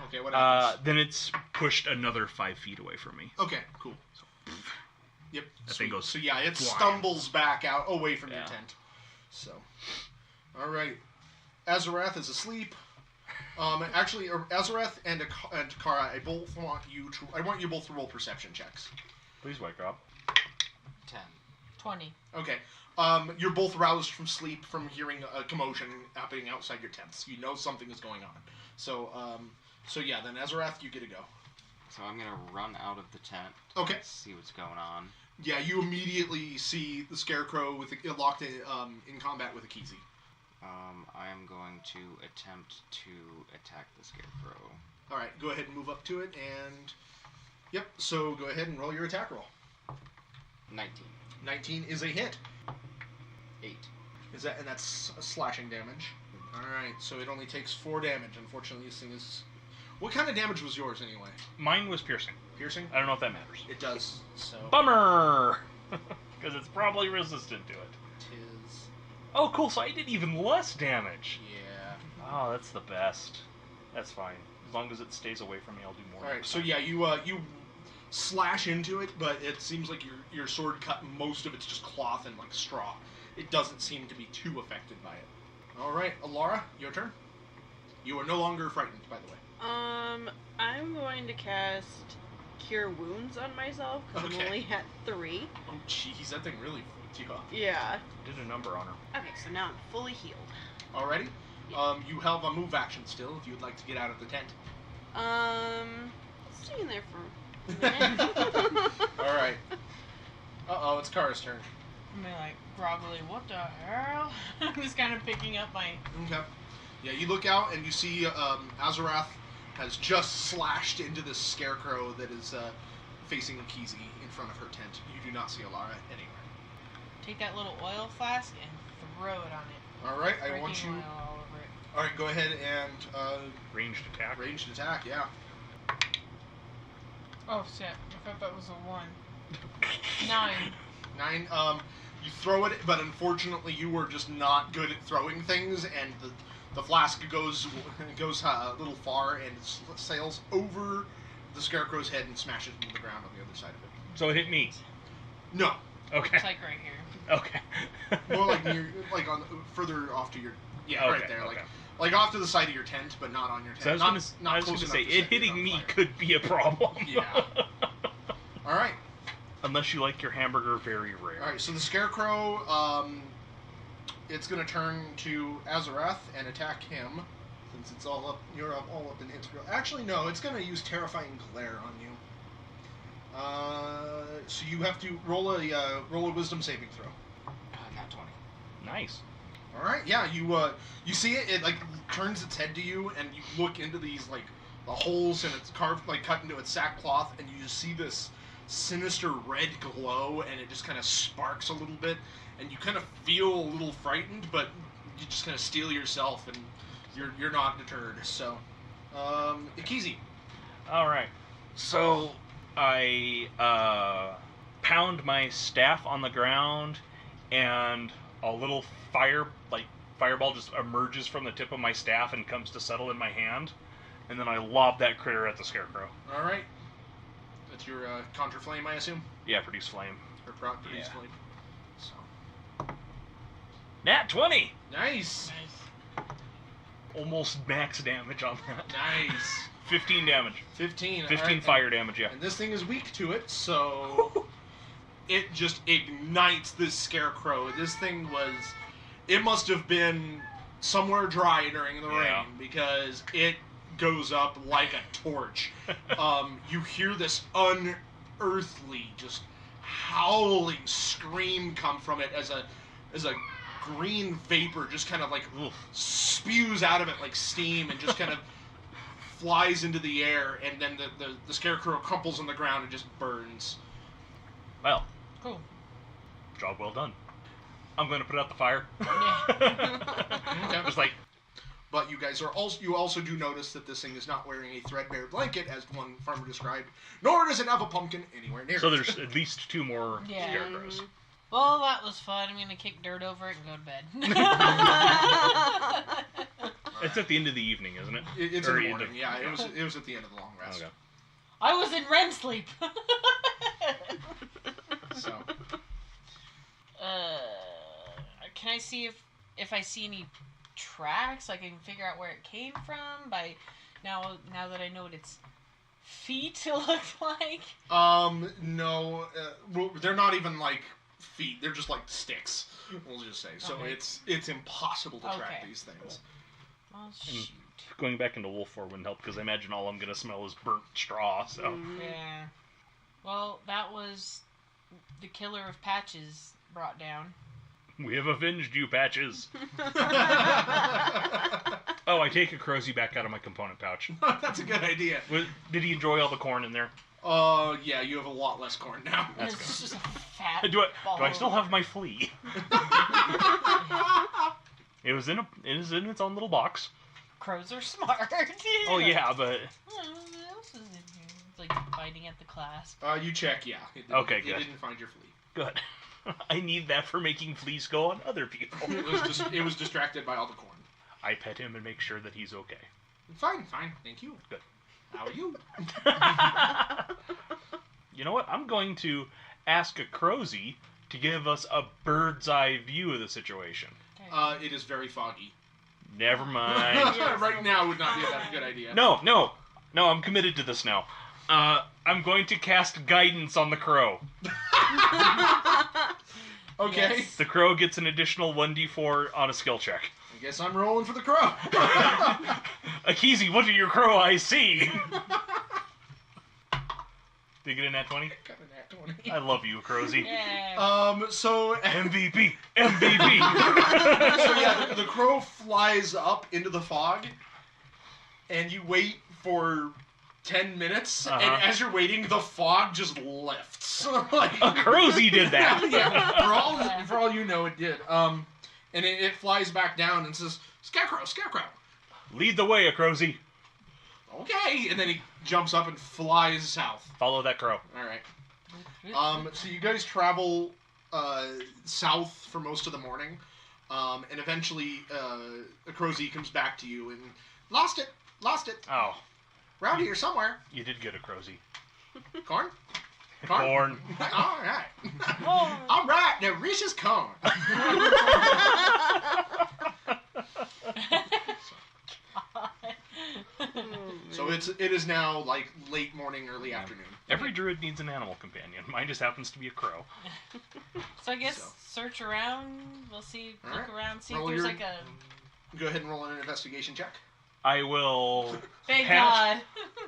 Okay, what happens? Then it's pushed another 5 feet away from me. Okay, cool. Yep. That thing goes So yeah, it flying. stumbles back out away from your Yeah. tent. So, all right. Azerath is asleep. Actually, Azerath and Kara, I want you both to roll perception checks. Please wake up. 10. 20. Okay. You're both roused from sleep from hearing a commotion happening outside your tents. You know something is going on. So yeah, then Azerath, you get to go. So I'm gonna run out of the tent. Okay. See what's going on. Yeah, you immediately see the scarecrow locked in combat with Ekizi. I am going to attempt to attack the scarecrow. All right, go ahead and move up to it, and yep. So go ahead and roll your attack roll. 19. 19 is a hit. 8. And that's slashing damage. All right, so it only takes 4 damage. Unfortunately, this thing is. What kind of damage was yours anyway? Mine was piercing. Piercing? I don't know if that matters. It does. So. Bummer! Because it's probably resistant to it. Tis. Oh, cool. So I did even less damage. Yeah. Oh, that's the best. That's fine. As long as it stays away from me, I'll do more. All right, so yeah, you slash into it, but it seems like your sword cut most of it's just cloth and like straw. It doesn't seem to be too affected by it. All right, Elara, your turn. You are no longer frightened, by the way. I'm going to cast Cure Wounds on myself because Okay. I'm only at 3. Oh, jeez, that thing really fucked you up. Yeah. Did a number on her. Okay, so now I'm fully healed. Alrighty. You have a move action still if you would like to get out of the tent. Stay in there for a minute. All right. Uh-oh, it's Kara's turn. I'm like groggily, what the hell? I'm just kind of picking up my. Okay. Yeah, you look out and you see Azerath has just slashed into this scarecrow that is facing Ekizi in front of her tent. You do not see Elara anywhere. Take that little oil flask and throw it on it. All right, I Breaking want you. oil all over it. All right, go ahead and Ranged attack. ranged attack. Yeah. Oh shit! I thought that was a 1. 9. 9. You throw it, but unfortunately you were just not good at throwing things, and the flask goes a little far and sails over the scarecrow's head and smashes into the ground on the other side of it. So it hit me. No, Okay. It's like right here. Okay. more like near, like on further off to your Okay, right there, okay. like off to the side of your tent, but not on your tent. So I was not gonna close say enough it set you hitting on me fire. could be a problem. Yeah. All right. Unless you like your hamburger very rare. All right, so the scarecrow, it's going to turn to Azerath and attack him, since it's all up. You're all up in its grill. Actually, no, it's going to use terrifying glare on you. So you have to roll a wisdom saving throw. Not 20. Nice. All right, yeah, you see it. It like turns its head to you, and you look into these like the holes, and it's carved like cut into its sackcloth, and you just see this sinister red glow, and it just kind of sparks a little bit, and you kind of feel a little frightened, but you just kind of steel yourself, and you're not deterred. So, Ekizi. All right. So I pound my staff on the ground, and a little fireball just emerges from the tip of my staff and comes to settle in my hand, and then I lob that critter at the scarecrow. All right. That's your conjure flame, I assume? Yeah, produce flame. Or produce Yeah. flame. So. Nat 20! Nice. Almost max damage on that. Nice. 15 damage. 15. 15 all right. fire damage, yeah. And this thing is weak to it, so it just ignites this scarecrow. This thing was... It must have been somewhere dry during the Yeah. rain, because it goes up like a torch. You hear this unearthly, just howling scream come from it as a green vapor just kind of like spews out of it like steam and just kind of flies into the air, and then the scarecrow crumples on the ground and just burns. Well, Cool. job well done. I'm going to put out the fire. Okay. Just like, But you guys you also do notice that this thing is not wearing a threadbare blanket, as one farmer described, nor does it have a pumpkin anywhere near so it. there's at least 2 more Yeah. scarecrows. Well, that was fun. I'm gonna kick dirt over it and go to bed. It's at the end of the evening, isn't it? It's Or in the end of- morning, yeah. It was at the end of the long rest. Okay. I was in REM sleep. So Can I see if I see any tracks? I can figure out where it came from by now that I know what its feet look like. no, well, they're not even like feet. They're just like sticks. We'll just say. So Okay. it's impossible to track Okay. these things. Oh And shoot. going back into wolf form wouldn't help, because I imagine all I'm going to smell is burnt straw, so... Yeah. Well, that was the killer of Patches brought down. We have avenged you, Patches. Oh, I take a Crozy back out of my component pouch. That's a good idea. Did he enjoy all the corn in there? Yeah, you have a lot less corn now. That's It's good. just a fat Do ball. I still have my flea? It is in its own little box. Crows are smart. Oh yeah, but What else is in here? It's like biting at the clasp. You check, yeah. Okay, It good. didn't find your flea. good. I need that for making fleas go on other people. It was distracted by all the corn. I pet him and make sure that he's okay. Fine, thank you. Good. How are you? You know what? I'm going to ask a Crozy to give us a bird's eye view of the situation. Okay. It is very foggy. Never mind. Right now would not be a good idea. No, I'm committed to this now. I'm going to cast guidance on the crow. Okay. Yes. The crow gets an additional 1d4 on a skill check. I guess I'm rolling for the crow. Ekizi, what do your crow eyes see? Did you get in that 20? Got a nat 20. I love you, Crozy. Yeah. So MVP! so yeah, the crow flies up into the fog, and you wait for 10 minutes, and as you're waiting, the fog just lifts. Like, A Crozy did that! yeah, for all you know, it did. And it flies back down and says, "Scarecrow, Scarecrow." Lead the way, a Crozy. Okay, and then he jumps up and flies south. Follow that crow. All right. So you guys travel south for most of the morning, and eventually a Crozy comes back to you and lost it. Oh, Round here somewhere. you did get a Crozy. Corn. Corn. All right. All right. Now Rish is corn. So it is now like late morning, early afternoon. Every druid needs an animal companion. Mine just happens to be a crow. So I guess So. search around. We'll see. All Look right. around. See Roll if there's your- like a. Go ahead and roll an investigation check. I will Thank pat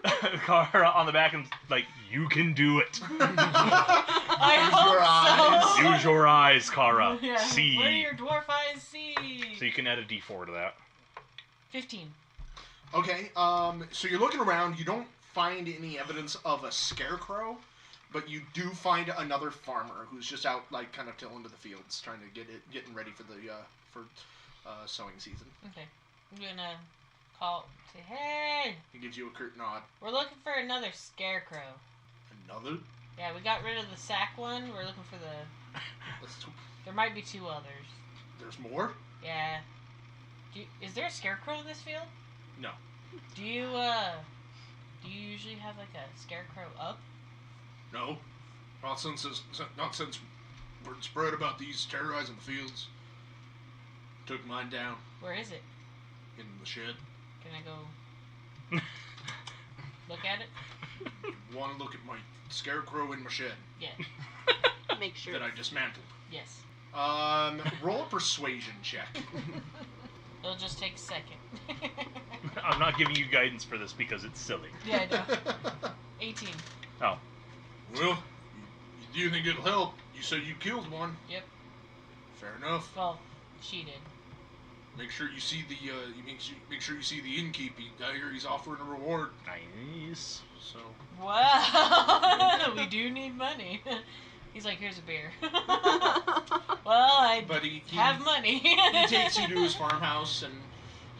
God. Kara on the back and like, you can do it. I Use hope your eyes. so. Use your eyes, Kara. Yeah. See. What do your dwarf eyes see? So you can add a d4 to that. 15. Okay, so you're looking around, you don't find any evidence of a scarecrow, but you do find another farmer who's just out, like, kind of tilling to the fields, trying to getting ready for the, sowing season. Okay. I'm gonna say, hey, He gives you a curt nod. we're looking for another scarecrow. Another? Yeah, we got rid of the sack one. We're looking for the. That's There might be 2 others. There's more? Yeah. Is there a scarecrow in this field? No. Do you usually have like a scarecrow up? No. Not since word spread about these terrorizing the fields. Took mine down Where is it? in the shed. Can I go look at it? Want to look at my scarecrow in my shed Yeah. Make sure. that I dismantled. Yes. Roll a persuasion check. It'll just take a second. I'm not giving you guidance for this because it's silly. Yeah, I know. 18. Oh. Well, do you think it'll help? You said you killed one. Yep. Fair enough. Well, she did. Make sure you see the make sure you see the innkeep. I hear he's offering a reward. Nice. So Wow. We do need money. He's like, here's a beer. Well, I but he have money. he takes you to his farmhouse and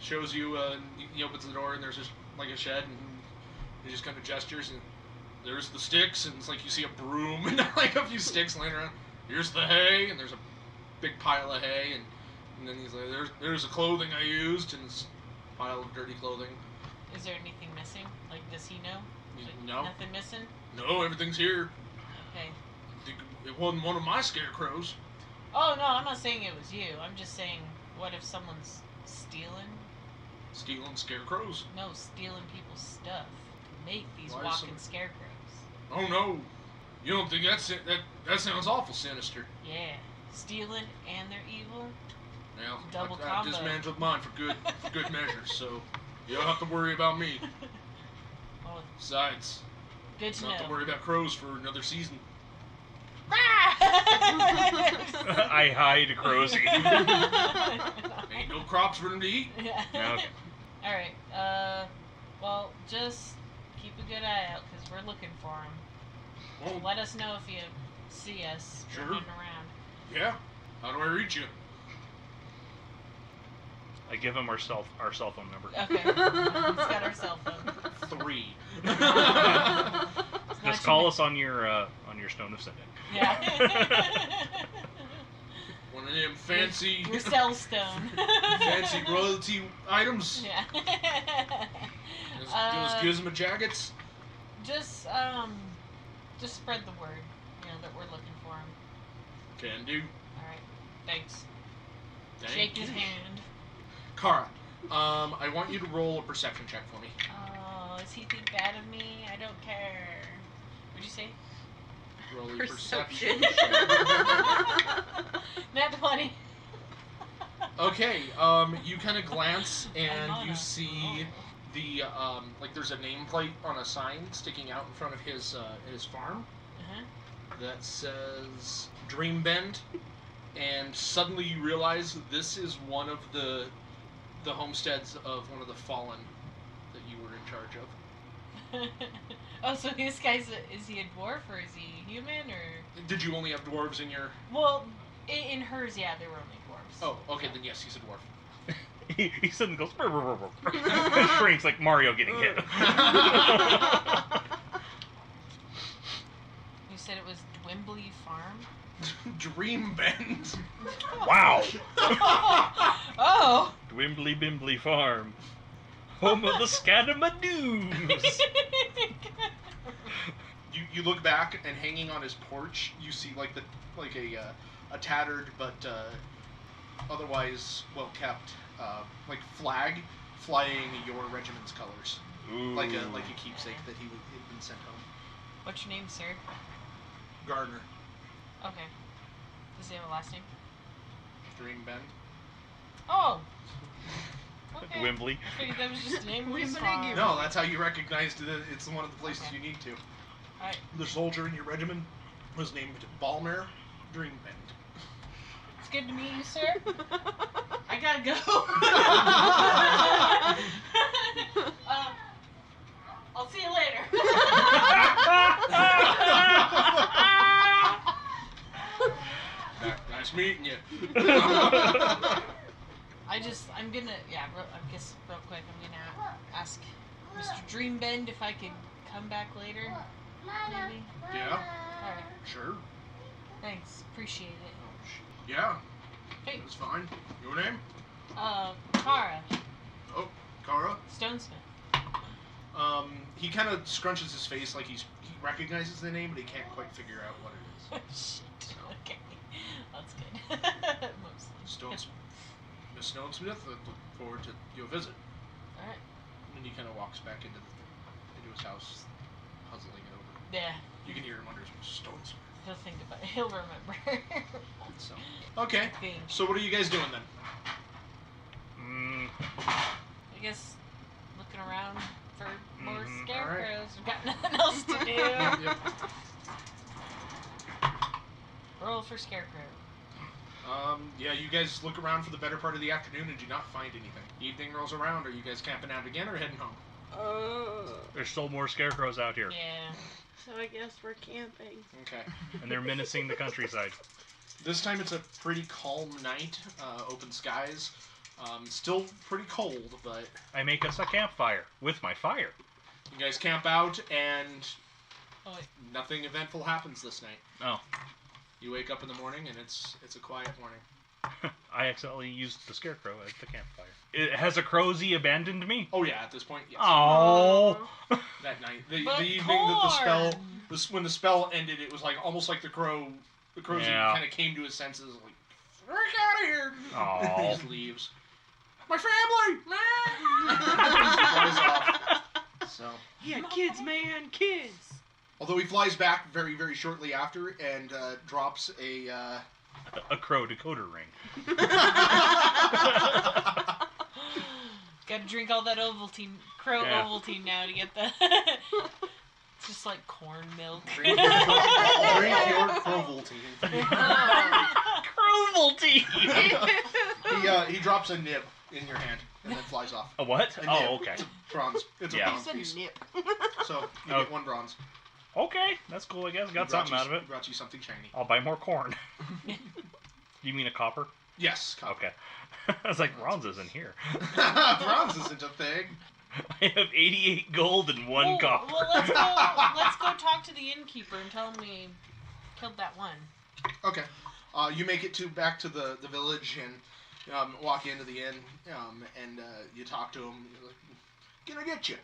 shows you. He opens the door and there's just like a shed and he just kind of gestures and there's the sticks and it's like you see a broom and like a few sticks laying around. Here's the hay and there's a big pile of hay and then he's like there's the clothing I used and it's a pile of dirty clothing. Is there anything missing? Like, does he know? Like, No, Nothing missing? no, everything's here. Okay. It wasn't one of my scarecrows. Oh, no, I'm not saying it was you. I'm just saying, what if someone's stealing? Stealing scarecrows? No, stealing people's stuff. Make these Why is walking some- scarecrows. Oh no, you don't think that sounds awful sinister? Yeah. Stealing and they're evil? Now, Double I combo. dismantled mine for good measure, so you don't have to worry about me. Oh, Besides, good to don't have to know. worry about crows for another season. I hide Crowsy. Ain't no crops for them to eat. Yeah. Okay. Alright, well, just keep a good eye out, because we're looking for him. Well, Let us know if you see us Sure. running around. yeah. How do I reach you? I give him our cell phone number. Okay. He's got our cell phone. 3. It's not Just too call many- us on your Stone of Sending. Yeah. One of them fancy, Your cell stone. fancy royalty items. Yeah. Those gizmo jackets. Just spread the word, that we're looking for him. Can do. Alright. Thanks. Thank Shake his you. hand. Kara, I want you to roll a perception check for me. Oh, does he think bad of me? I don't care. What'd you say? Roll a perception. Nat 20. Okay, you kind of glance and I'm on you a see the like there's a nameplate on a sign sticking out in front of his farm Uh-huh. that says Dream Bend, and suddenly you realize that this is one of the homesteads of one of the fallen that you were in charge of. Oh, so this guy's is he a dwarf or is he human or? Did you only have dwarves in your? Well, in hers, yeah, there were only dwarves. Oh, okay, then yes, he's a dwarf. He suddenly goes "Brr, brr, brr, brr," and shrinks like Mario getting hit. You said it was Dwimbley Farm. Dream Bend. Wow! Oh. Dwimbly Bimbly Farm, home of the Scadamadoos. You look back and hanging on his porch, you see like a tattered but otherwise well kept like flag flying your regiment's colors, Ooh. like a keepsake that he had been sent home. What's your name, sir? Gardner. Okay. Does he have a last name? Dream Bend. Oh. Okay. Dwimbly. I figured that was just the name of his Wimbledon. farm. No, that's how you recognized that it's one of the places Okay. you need to. Alright. The soldier in your regiment was named Balmer Dream Bend. It's good to meet you, sir. I gotta go. I'll see you later. Nice meeting you. I'm gonna, I guess real quick, I'm gonna ask Mr. Dreambend if I could come back later. Maybe? Yeah, Alright, sure. thanks. Appreciate it. Yeah, Hey, that's fine. Your name? Kara. Oh, Kara. Stonesmith. He kind of scrunches his face like he recognizes the name, but he can't quite figure out what it is. Shit. Okay. That's good. Mostly. Miss Stonesmith, I look forward to your visit. Alright. And then he kind of walks back into his house, puzzling it over. Yeah. You can hear him under his Stonesmith. He'll think about it. He'll remember. So, okay. So what are you guys doing then? I guess looking around for more scarecrows. Alright. We've got nothing else to do. Yep. Roll for scarecrow. Yeah, you guys look around for the better part of the afternoon and do not find anything. Evening rolls around. Are you guys camping out again or heading home? There's still more scarecrows out here, Yeah. So I guess we're camping. Okay. and they're menacing the countryside. This time it's a pretty calm night, open skies. Still pretty cold, but I make us a campfire with my fire. you guys camp out and Oh wait. nothing eventful happens this night. Oh, You wake up in the morning and it's a quiet morning. I accidentally used the scarecrow as the campfire. Has a crowsy abandoned me? Oh yeah, at this point, yes. Oh. That night, the But evening that the spell, corn! when the spell ended, it was like almost like the crows Yeah. kind of came to his senses, like, "Freak out of here!" And he Oh. just leaves. My family. He flies off. So, Yeah, kids, man, kids. although he flies back very, very shortly after and drops a. A crow decoder ring. Gotta drink all that Ovaltine, Yeah. Ovaltine now to get the. It's just like corn milk. Drink your Crovaltine. Crovaltine! He drops a nib in your hand and then flies off. A what? A nib. Oh, okay. It's a bronze. It's Yeah. a bronze piece. nip. So you Oh. get one bronze. Okay, that's cool, I guess. He Got brought something you- out of it. He brought you something shiny. I'll buy more corn. You mean a copper? Yes. Copper. Okay. I was like, bronze isn't here. Bronze isn't a thing. I have 88 gold and one copper. Well, let's go talk to the innkeeper and tell him we killed that one. Okay. You make it back to the village and walk into the inn and you talk to him. You're like, "Can I get you?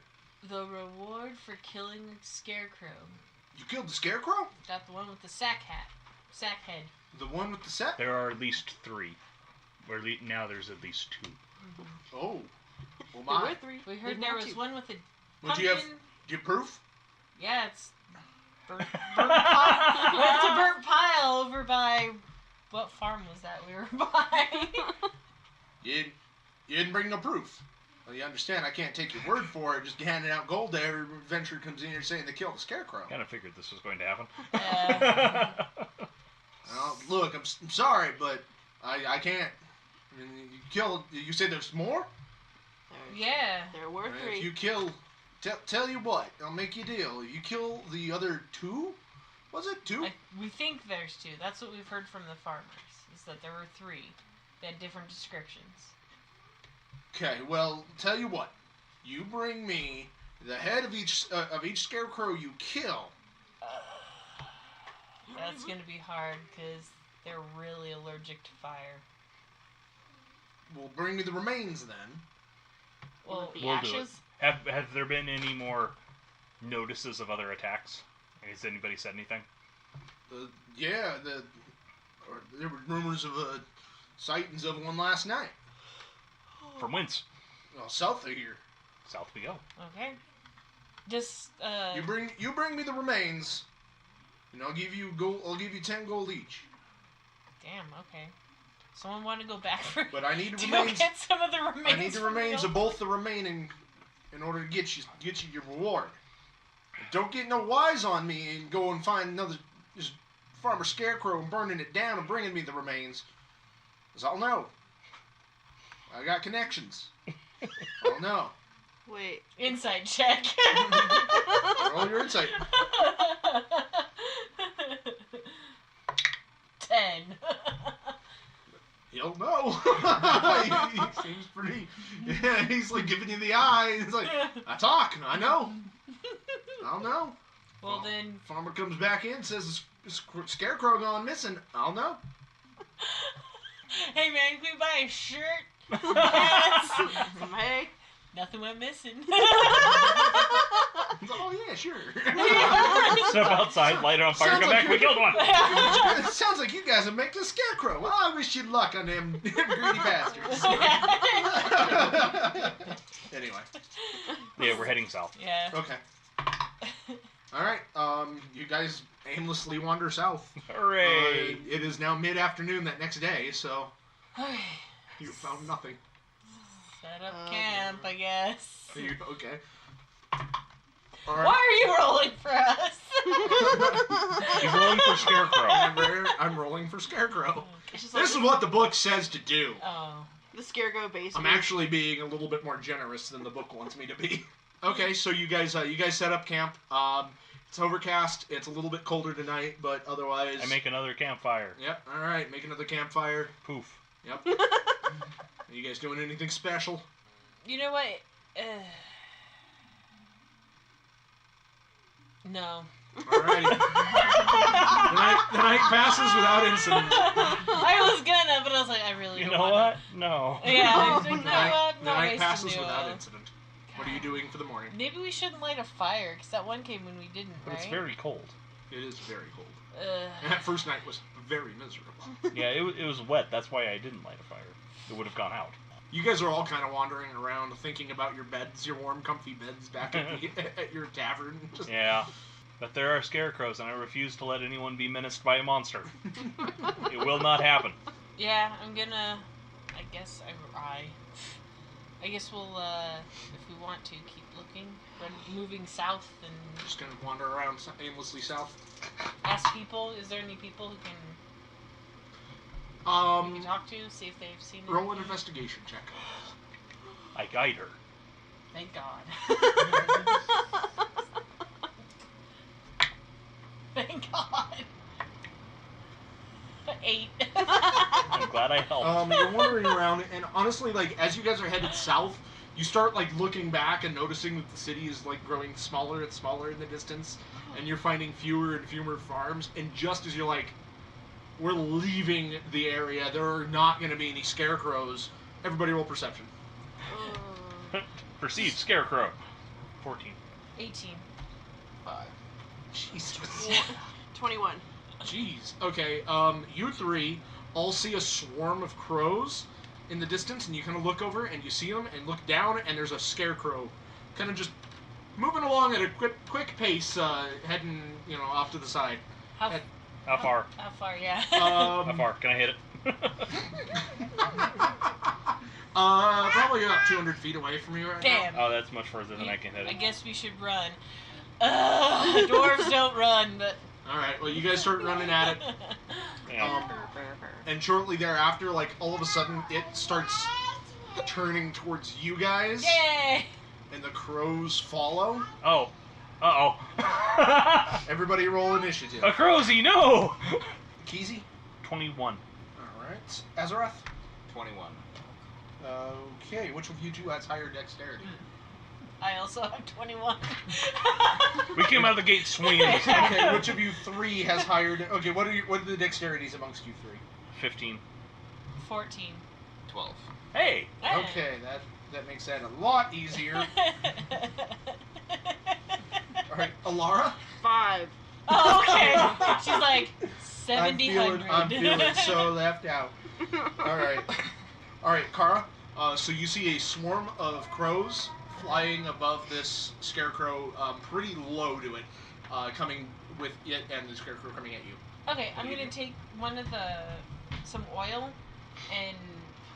The reward for killing the scarecrow. You killed the scarecrow? Got the one with the sack head. The one with the set? There are at least 3. Now there's at least 2. Oh. Oh There my. were 3. We heard there was one with a Would pumpkin. you have? Do you proof? Yeah, it's burnt pile. It's a burnt pile over by what farm was that we were by? You didn't bring no proof. Well, you understand, I can't take your word for it. Just handing out gold to every adventurer comes in here saying they killed the scarecrow. Kind of figured this was going to happen. Look, I'm sorry, but I can't. I mean, you said there's more? Yeah. There were If 3. you kill, tell you what, I'll make you a deal. You kill the other 2? Was it 2? We think there's 2. That's what we've heard from the farmers. Is that there were 3. They had different descriptions. Okay, well, tell you what. You bring me the head of each scarecrow you kill. That's gonna be hard because they're really allergic to fire. Well, bring me the remains then. Well, the We'll do it. ashes. Have there been any more notices of other attacks? Has anybody said anything? There were rumors of sightings of one last night. From whence? Well, south of here. South we go. okay. Just You bring me the remains, and I'll give you 10 gold each. Damn. Okay. Someone want to go back for But I need the to remains. get some of the remains. I need the from remains the of both the remaining in order to get you your reward. Don't get no wise on me and go and find another just farmer scarecrow and burning it down and bringing me the remains. 'Cause I'll know. I got connections. I'll know. Wait. Inside check. Roll your insight. 10. He'll know. he seems pretty. Yeah, he's like giving you the eye. He's like, I talk. I know. I'll know. Well then, Farmer comes back in, says the scarecrow gone missing. I'll know. hey man, can we buy a shirt? Hey. Nothing went missing. Oh yeah, sure. Step outside, light it on fire, Sounds come like back, we killed one. It sounds like you guys are making a scarecrow. Well, I wish you luck on them greedy bastards. Anyway. Yeah, we're heading south. Yeah. Okay. All right. You guys aimlessly wander south. Hooray! It is now mid-afternoon that next day, so you found nothing. Set up camp, I guess. Are you okay? All right. Why are you rolling for us? He's rolling for Scarecrow. I'm rolling for Scarecrow. It's just This is what the book says to do. Oh. the scarecrow base. I'm actually being a little bit more generous than the book wants me to be. Okay, so you guys set up camp. It's overcast. It's a little bit colder tonight, but otherwise. I make another campfire. Yep. All right. Make another campfire. Poof. Yep. Are you guys doing anything special? You know what? No. Alrighty. the night passes without incident. I was gonna, but I was like, I really You don't know wanna. what? No. Yeah, I was like, you know what? The Not night wasting passes the without oil. incident. What are you doing for the morning? Maybe we shouldn't light a fire, because that one came when we didn't, But right? it's very cold. It is very cold. And that first night was very miserable. Yeah, it was wet. That's why I didn't light a fire. It would have gone out. You guys are all kind of wandering around, thinking about your beds, your warm, comfy beds back at your tavern. Just... Yeah. But there are scarecrows, and I refuse to let anyone be menaced by a monster. It will not happen. Yeah, I'm gonna. I guess we'll, if we want to, keep looking. Run, moving south and Just gonna wander around aimlessly south. ask people. Is there any people who we can talk to? See if they've seen it. Roll an investigation check. I guide her. Thank God. Thank God. 8. I'm glad I helped. You're wandering around, and honestly, like, as you guys are headed south, you start, like, looking back and noticing that the city is, like, growing smaller and smaller in the distance, and you're finding fewer and fewer farms, and just as you're like, we're leaving the area, there are not going to be any scarecrows, everybody roll perception. Perceived scarecrow. 14. 18. 5. Jesus. 21. Jeez. Okay, you three all see a swarm of crows in the distance, and you kind of look over, and you see them, and look down, and there's a scarecrow kind of just moving along at a quick pace, heading, off to the side. How far? How far, yeah. How far? Can I hit it? Probably about 200 feet away from you right Damn. Oh, that's much further than I can hit I it. guess we should run. Dwarves don't run, but... now. Alright, well, you guys start running at it. Yeah. And shortly thereafter, like, all of a sudden, it starts turning towards you guys, Yay! and the crows follow. Oh. Uh-oh. Everybody roll initiative. A crowsy, no! Ekizi? 21. Alright. Azerath? 21. Okay, which of you two has higher dexterity? I also have 21. We came out of the gate swinging. Okay, which of you three has higher... Okay, what are the dexterities amongst you three? 15. 14. 12. Hey! Okay, that makes that a lot easier. Alright, Elara? 5. Oh, okay. She's like 70, I'm feeling so left out. Alright, Kara. So you see a swarm of crows flying above this scarecrow, pretty low to it, coming with it and the scarecrow coming at you. Okay, I'm gonna take some oil and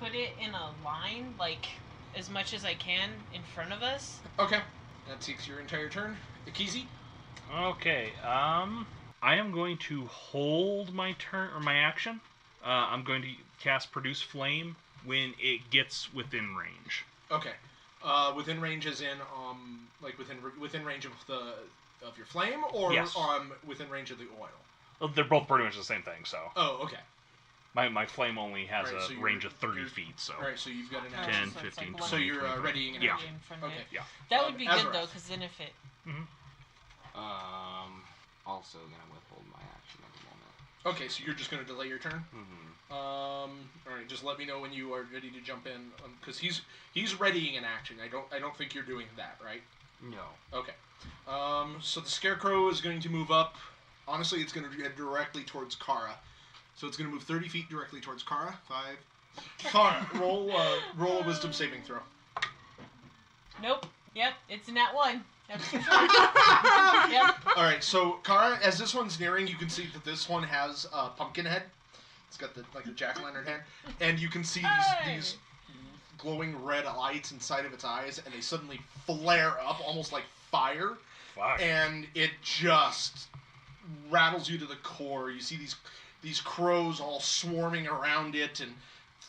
put it in a line, like, as much as I can in front of us. Okay. That takes your entire turn. Ekizi? Okay, I am going to hold my turn, or my action. I'm going to cast Produce Flame when it gets within range. Okay. Within range as in, like within range of your flame, or Yes. within range of the oil? Well, they're both pretty much the same thing, so. Oh, okay. My flame only has Right, so a you're- range of 30 you're- feet, so. Alright, so you've got an Oh, action. 10, so it's 15, like 20, So you're 25. readying an Yeah. action. In front of Okay. it. Yeah. That would be good, Azerath. though, because then if it... Also gonna withhold my action at the moment. Okay, so you're just going to delay your turn? Mm-hmm. Alright, just let me know when you are ready to jump in, because he's readying an action. I don't think you're doing that, right? No. Okay. So the Scarecrow is going to move up. Honestly, it's going to head directly towards Kara. So it's going to move 30 feet directly towards Kara. 5. Kara, roll a wisdom saving throw. Nope. Yep, it's a nat 1. That's for sure. Yep. Alright, so Kara, as this one's nearing, you can see that this one has a pumpkin head. It's got the jack-o'-lantern head. And you can see these glowing red lights inside of its eyes, and they suddenly flare up almost like fire. Fuck. And it just rattles you to the core. You see these crows all swarming around it and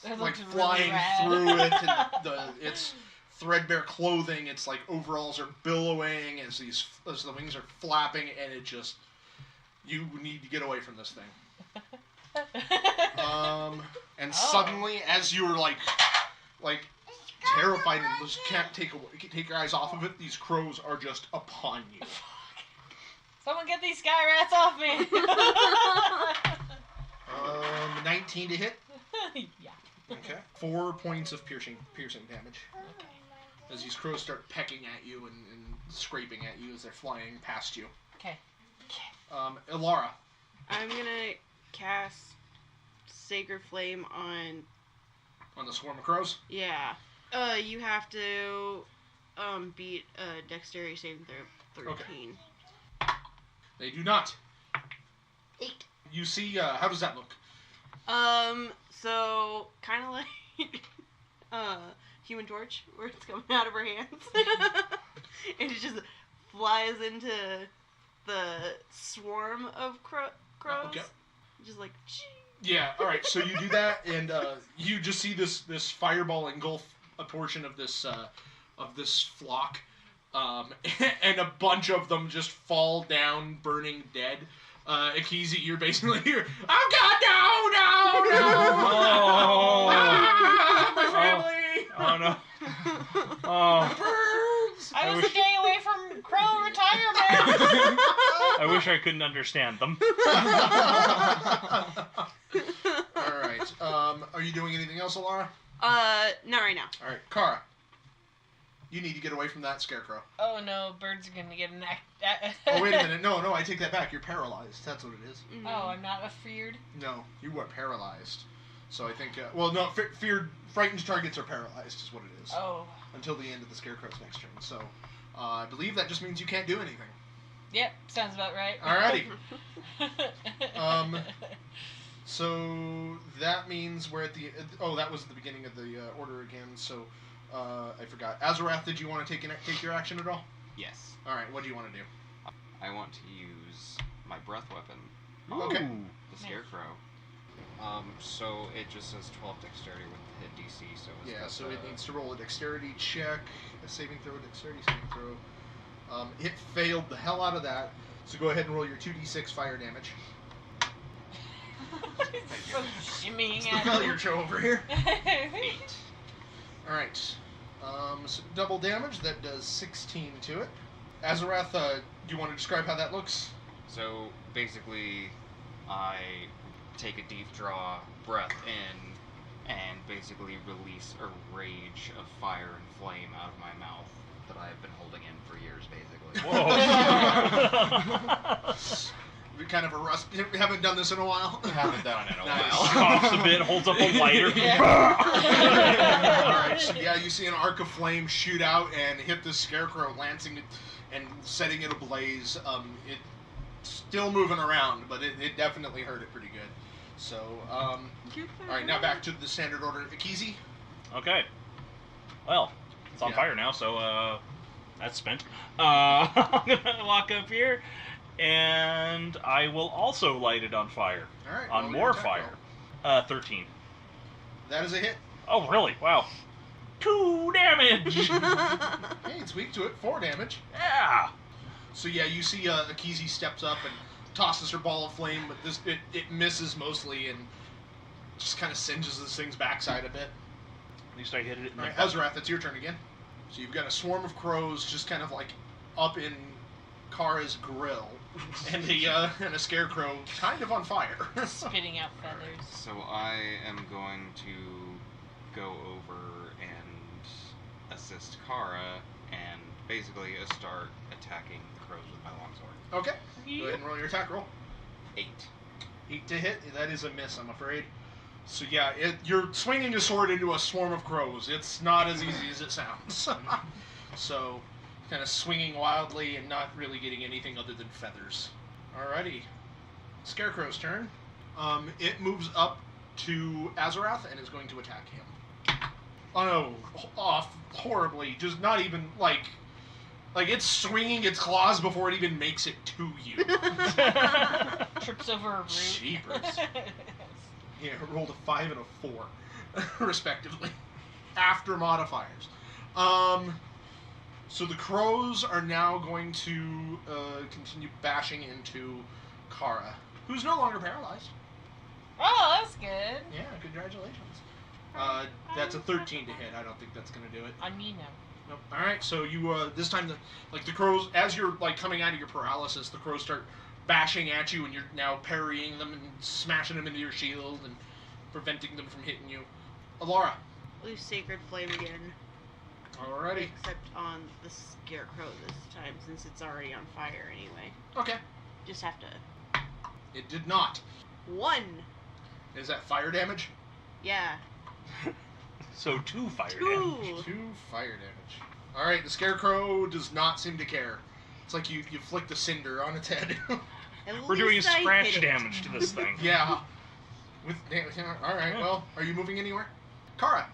It like looks flying really through it, and its threadbare clothing, its like overalls are billowing as the wings are flapping, and it just, you need to get away from this thing. And suddenly, as you're like terrified and just can't take your eyes off of it, these crows are just upon you. Someone get these sky rats off me! 19 to hit. Yeah. Okay. 4 points of piercing damage. Okay. As these crows start pecking at you and scraping at you as they're flying past you. Okay. Elara. I'm gonna cast Sacred Flame on... On the swarm of crows? Yeah. You have to beat a Dexterity saving throw 13. Okay. They do not. 8. You see, how does that look? So kind of like Human Torch, where it's coming out of her hands, and it just flies into the swarm of crows. Okay. Just like. Yeah. All right. So you do that, and you just see this fireball engulf a portion of this flock, and a bunch of them just fall down, burning dead. Ekizi, you're basically here. Oh God, no! Oh. Ah, my family! Oh no. Oh. Birds! I was wish- a day away from crow retirement! I wish I couldn't understand them. Alright, are you doing anything else, Elara? Not right now. Alright, Kara. You need to get away from that scarecrow. Oh no, birds are gonna get an act. Oh, wait a minute. No, I take that back. You're paralyzed. That's what it is. Mhm. Oh, I'm not afeared. No, you are paralyzed. So I think, frightened targets are paralyzed is what it is. Oh. Until the end of the scarecrow's next turn. So, I believe that just means you can't do anything. Yep, sounds about right. Alrighty. So that means we're at the. Oh, that was at the beginning of the order again. So I forgot. Azerath, did you want to take your action at all? Yes. All right. What do you want to do? I want to use my breath weapon. Okay. The Scarecrow. So it just says 12 dexterity with the hit DC. So is Yeah. that So the... it needs to roll a dexterity check, a saving throw, a dexterity saving throw. It failed the hell out of that. So go ahead and roll your 2d6 fire damage. So shimmying It's the at failure show over here. 8. All right. So double damage. That does 16 to it. Azerath, do you want to describe how that looks? So basically, I take a deep breath in, and basically release a rage of fire and flame out of my mouth that I've been holding in for years, basically. Whoa. We kind of we haven't done this in a while. Haven't done it in a Nice. while. Coughs a bit, holds up a lighter. Alright, so yeah, you see an arc of flame shoot out and hit the scarecrow, lancing it and setting it ablaze. It's still moving around, but it definitely hurt it pretty good. So, alright, now back to the standard order. Ekizi? Okay. Well, it's on Yeah. fire now, so that's spent. I'm gonna walk up here, and I will also light it on fire. Alright. On roll more your attack fire. roll. 13. That is a hit. Oh, really? Wow. 2 damage! Hey, it's weak to it. 4 damage. Yeah! So yeah, you see Ekizi steps up and tosses her ball of flame, but it misses mostly and just kind of singes this thing's backside a bit. At least I hit it in the Alright, Azerath, it's your turn again. So you've got a swarm of crows just kind of like up in Kara's grill. and a scarecrow kind of on fire. Spitting out feathers. So I am going to go over and assist Kara and basically start attacking the crows with my longsword. Okay. Go ahead and roll your attack roll. 8. 8 to hit. That is a miss, I'm afraid. So yeah, you're swinging a sword into a swarm of crows. It's not as easy as it sounds. So, kind of swinging wildly and not really getting anything other than feathers. Alrighty. Scarecrow's turn. It moves up to Azerath and is going to attack him. Oh no, off horribly. Just not even, like it's swinging its claws before it even makes it to you. Trips over a root. Jeepers. Yeah, it rolled a 5 and a 4, respectively, after modifiers. So the crows are now going to continue bashing into Kara, who's no longer paralyzed. Oh, that's good. Yeah, congratulations. That's a 13 to hit. I don't think that's going to do it. On me now. Nope. All right, so you this time the crows, as you're coming out of your paralysis, the crows start bashing at you, and you're now parrying them and smashing them into your shield and preventing them from hitting you. Elara. We'll use Sacred Flame again. Alrighty. Except on the scarecrow this time, since it's already on fire anyway. Okay. Just have to... It did not. 1! Is that fire damage? Yeah. So 2 fire 2! damage. 2 fire damage. Alright, the scarecrow does not seem to care. It's like you flicked a cinder on its head. At We're doing least I scratch hit it. damage to this thing. Yeah. Alright, well, are you moving anywhere? Kara,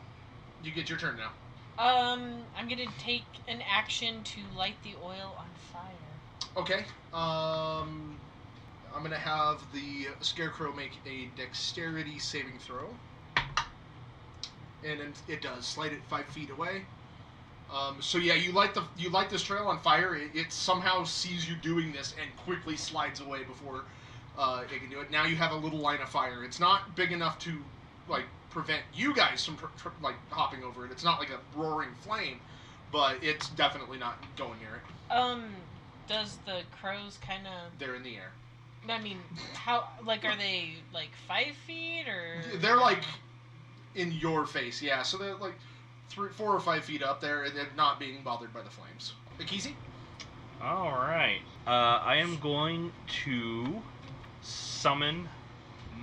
you get your turn now. I'm gonna take an action to light the oil on fire. Okay. I'm gonna have the scarecrow make a dexterity saving throw. And it does. Light it 5 feet away. So yeah, you light this trail on fire. It somehow sees you doing this and quickly slides away before it can do it. Now you have a little line of fire. It's not big enough to prevent you guys from hopping over it. It's not like a roaring flame, but it's definitely not going near it. Does the crows kind of? They're in the air. I mean, how? Are they 5 feet or? They're in your face, yeah. So they're 4 or 5 feet up there, and they're not being bothered by the flames. Ekizi? Alright. I am going to summon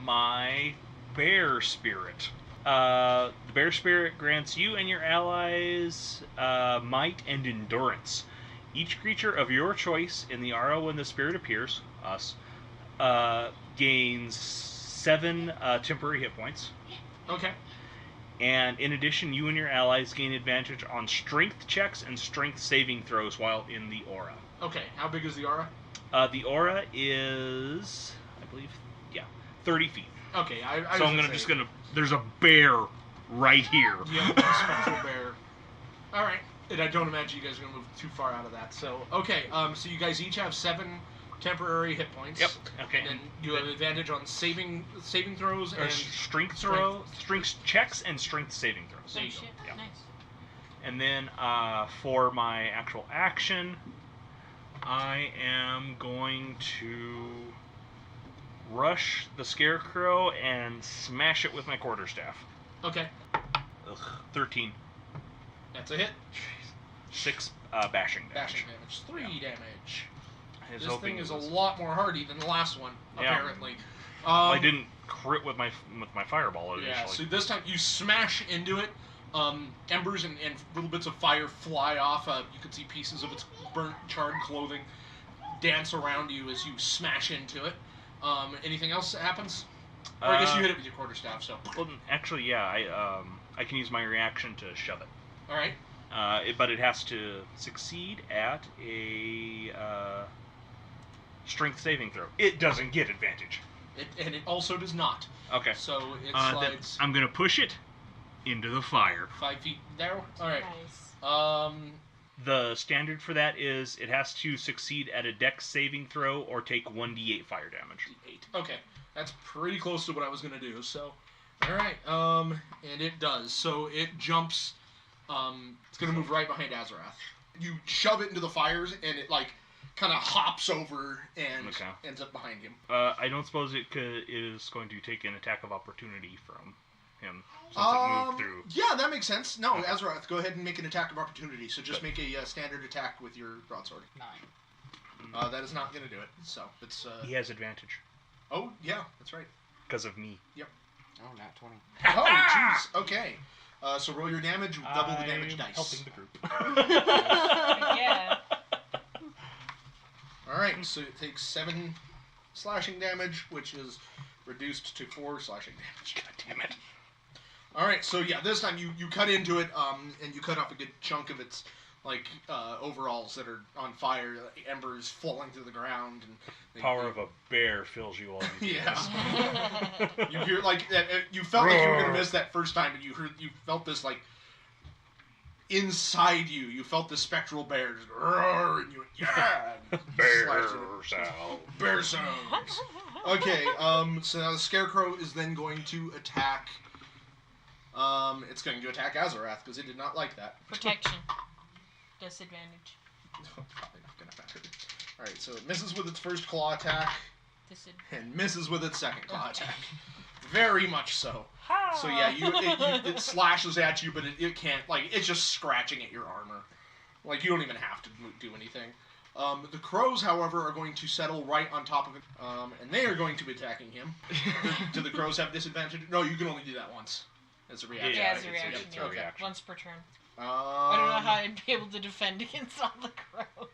my bear spirit. The bear spirit grants you and your allies might and endurance. Each creature of your choice in the RO when the spirit appears, us, gains 7 temporary hit points. Okay. And in addition, you and your allies gain advantage on strength checks and strength saving throws while in the aura. Okay, how big is the aura? The aura is, I believe, 30 feet. Okay, So I'm there's a bear right here. Yeah, a spectral bear. Alright, and I don't imagine you guys are going to move too far out of that. So, okay, so you guys each have 7 temporary hit points. Yep. Okay. And you have advantage on saving throws and strength checks and strength saving throws. There you Shit. go. Yeah. Nice. And then for my actual action, I am going to rush the scarecrow and smash it with my quarterstaff. Okay, 13. that's a hit. 6 bashing damage. Bashing damage. 3 damage. I was This hoping thing it is was- a lot more hardy than the last one, Yeah. apparently. I didn't crit with my fireball initially. Yeah, so this time you smash into it. Embers and little bits of fire fly off. You can see pieces of its burnt, charred clothing dance around you as you smash into it. Anything else that happens? Or I guess you hit it with your quarterstaff, so. Well, actually, yeah, I can use my reaction to shove it. Alright. But it has to succeed at a strength saving throw. It doesn't get advantage. And it also does not. Okay. So it Then slides I'm going to push it into the fire. 5 feet there. Alright. Nice. The standard for that is it has to succeed at a dex saving throw or take 1d8 fire damage. 8. Okay. That's pretty close to what I was going to do, so. Alright. And it does. So it jumps. It's going to move right behind Azerath. You shove it into the fires, and it, kind of hops over and Okay. ends up behind him. I don't suppose it is going to take an attack of opportunity from him since it moved through. Yeah, that makes sense. No, Okay. Azerath, go ahead and make an attack of opportunity. So just Good. make a standard attack with your broadsword. 9. That is not going to do it. So it's. He has advantage Oh yeah, that's right. because of me. Oh, nat 20. Oh jeez. Okay. So roll your damage. Double the damage I'm dice. helping the group. Yeah. All right. So it takes 7 slashing damage, which is reduced to 4 slashing damage. God damn it. All right, so yeah, this time you cut into it, and you cut off a good chunk of its overalls that are on fire, embers falling to the ground, and Power of a bear fills you all. Yeah. You hear you felt like you were gonna miss that first time, and you felt this inside you. You felt the spectral bear just roar, and you went yeah. And Bear slashed it. sound. Bear sounds. Okay, so now the scarecrow is then going to attack. It's going to attack Azerath because it did not like that. Protection. Disadvantage. Probably not going to matter. Alright, so it misses with its first claw attack and misses with its second claw attack. Very much so. So yeah, it slashes at you, but it can't, it's just scratching at your armor. You don't even have to do anything. The crows, however, are going to settle right on top of it, and they are going to be attacking him. Do the crows have disadvantage? No, you can only do that once. As a reaction. Yeah, as a reaction. It's a reaction. Once per turn. I don't know how Um, I'd be able to defend against all the crows.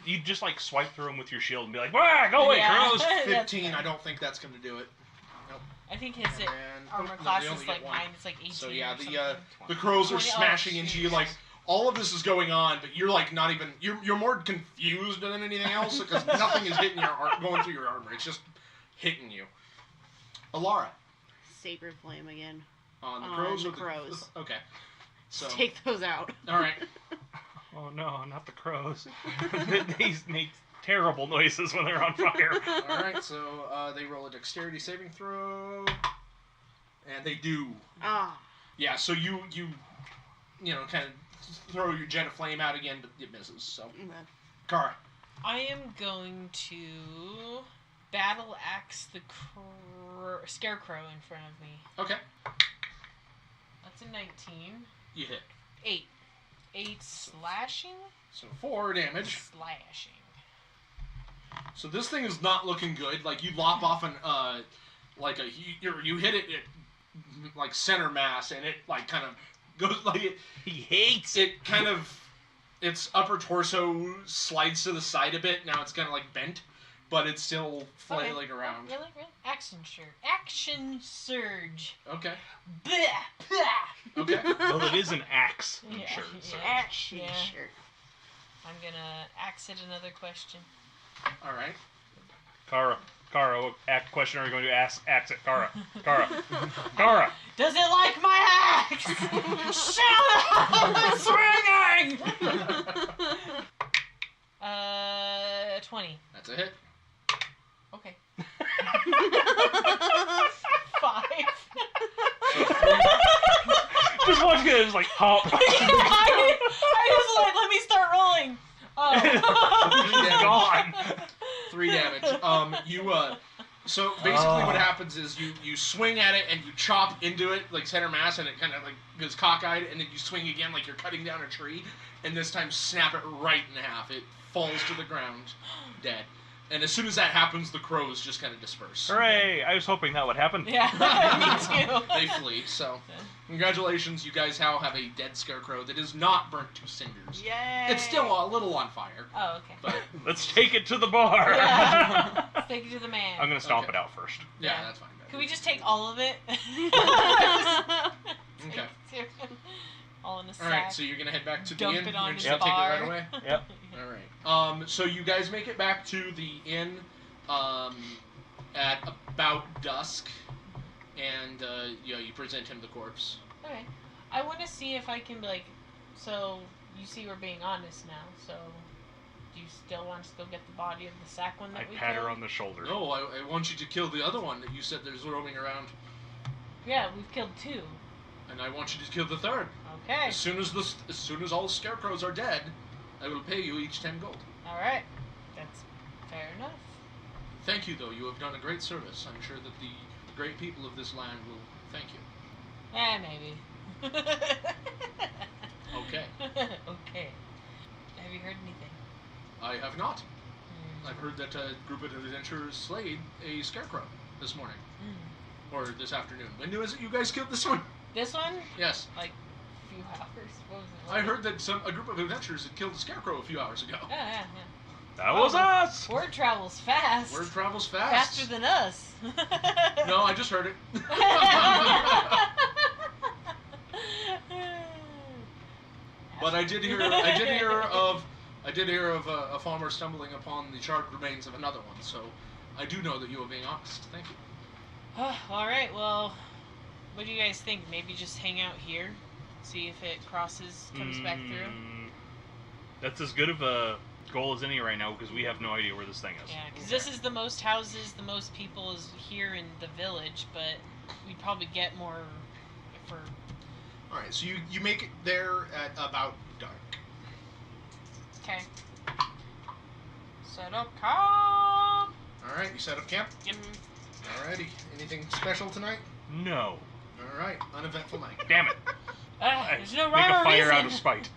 You just swipe through them with your shield and be like, "Wah, go away, Yeah. crows!" 15, I don't think that's going to do it. I think his And, armor no, class they is only get one. mine. It's 18. So yeah, or something. the crows are 20 smashing into you. shoot. All of this is going on, but you're not even. You're more confused than anything else because nothing is hitting going through your armor. It's just hitting you. Elara. Saber flame again. On the crows or crows. Okay. So Take those out. all right. Oh no, not the crows. They make terrible noises when they're on fire. All right. So they roll a dexterity saving throw, and they do. Ah. Yeah. So you kind of throw your jet of flame out again, but it misses. So Okay. Kara. I am going to battle axe the scarecrow in front of me. Okay. That's a 19. You hit. 8. 8 slashing? So 4 damage. Slashing. So this thing is not looking good. You lop off you hit it at center mass, and it kind of goes He hates it kind of its upper torso slides to the side a bit. Now it's kind of bent, but it's still flailing around. Really? Action surge. Okay. Blah, blah. Okay. Well, it is an axe. Yeah, Sure. yeah. So. Action Yeah. shirt. I'm gonna axe it another question. All right. Kara, what question are you going to axe it? Kara. Kara. Does it like my axe? Shut up! I'm swinging! 20. That's a hit. Okay. 5. Just watching it, it's hop. I was let me start rolling. He's gone. 3 damage. So basically what happens is you swing at it and you chop into it center mass, and it kind of goes cockeyed, and then you swing again you're cutting down a tree, and this time snap it right in half. It falls to the ground dead. And as soon as that happens, the crows just kind of disperse. Hooray! I was hoping that would happen. Yeah, me too. They flee, so congratulations, you guys now have a dead scarecrow that is not burnt to cinders. Yay! It's still a little on fire. Oh, okay. But Let's take it to the bar. Yeah. Thank you to the man. I'm gonna stomp Okay. it out first. yeah, Yeah. that's fine. Can we just take all of it? Okay. All in a sack. Alright, so you're gonna head back to Dump the inn? it on You're his just gonna take bar. it right away? Yep. Alright. So you guys make it back to the inn at about dusk, and you present him the corpse. Okay. I want to see if I can, so you see we're being honest now, so do you still want us to go get the body of the sack one that I we pat killed? her on the shoulder. No, I want you to kill the other one that you said there's roaming around, Yeah, we've killed 2. and I want you to kill the third. Okay. As soon as all the scarecrows are dead, I will pay you each 10 gold. Alright. That's fair enough. Thank you, though. You have done a great service. I'm sure that the great people of this land will thank you. Maybe. Okay. Okay. Have you heard anything? I have not. I've heard that a group of adventurers slayed a scarecrow this morning. Or this afternoon. When was it you guys killed this one? This one? Yes. Like, a few hours. What was it? I heard that a group of adventurers had killed a scarecrow a few hours ago. Yeah. That was us! Word travels fast. Word travels fast. Faster than us. No, I just heard it. But I did hear of a farmer stumbling upon the charred remains of another one. So I do know that you are being honest. Thank you. All right. Well, what do you guys think? Maybe just hang out here, see if it comes back through. That's as good of a goal as any right now because we have no idea where this thing is. Yeah, because this is the most houses, the most people is here in the village, but we'd probably get more if we're... Alright, so you make it there at about dark. Okay. Set up camp! Alright, you set up camp? Yep. Alrighty. Anything special tonight? No. Alright, uneventful night. Damn it. There's no Make rhyme a or fire reason. out of spite.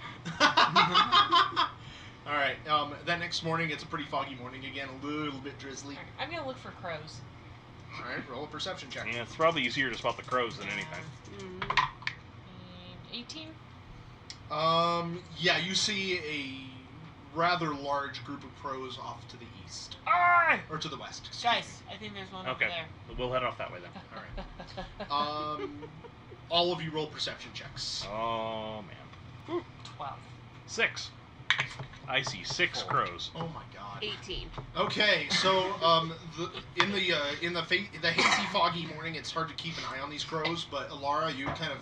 Alright, that next morning, it's a pretty foggy morning again, a little bit drizzly. I'm gonna look for crows. Alright, roll a perception check. Yeah, it's probably easier to spot the crows than anything. 18? Yeah, you see a rather large group of crows off to the east. Ah! Or to the west. excuse Guys, I think there's one Okay, over there. we'll head off that way then. Alright. All of you roll perception checks. Oh, man. 12. 6. I see 6 crows. Oh my god. 18. Okay, so in the hazy, foggy morning, it's hard to keep an eye on these crows. But Elara, you kind of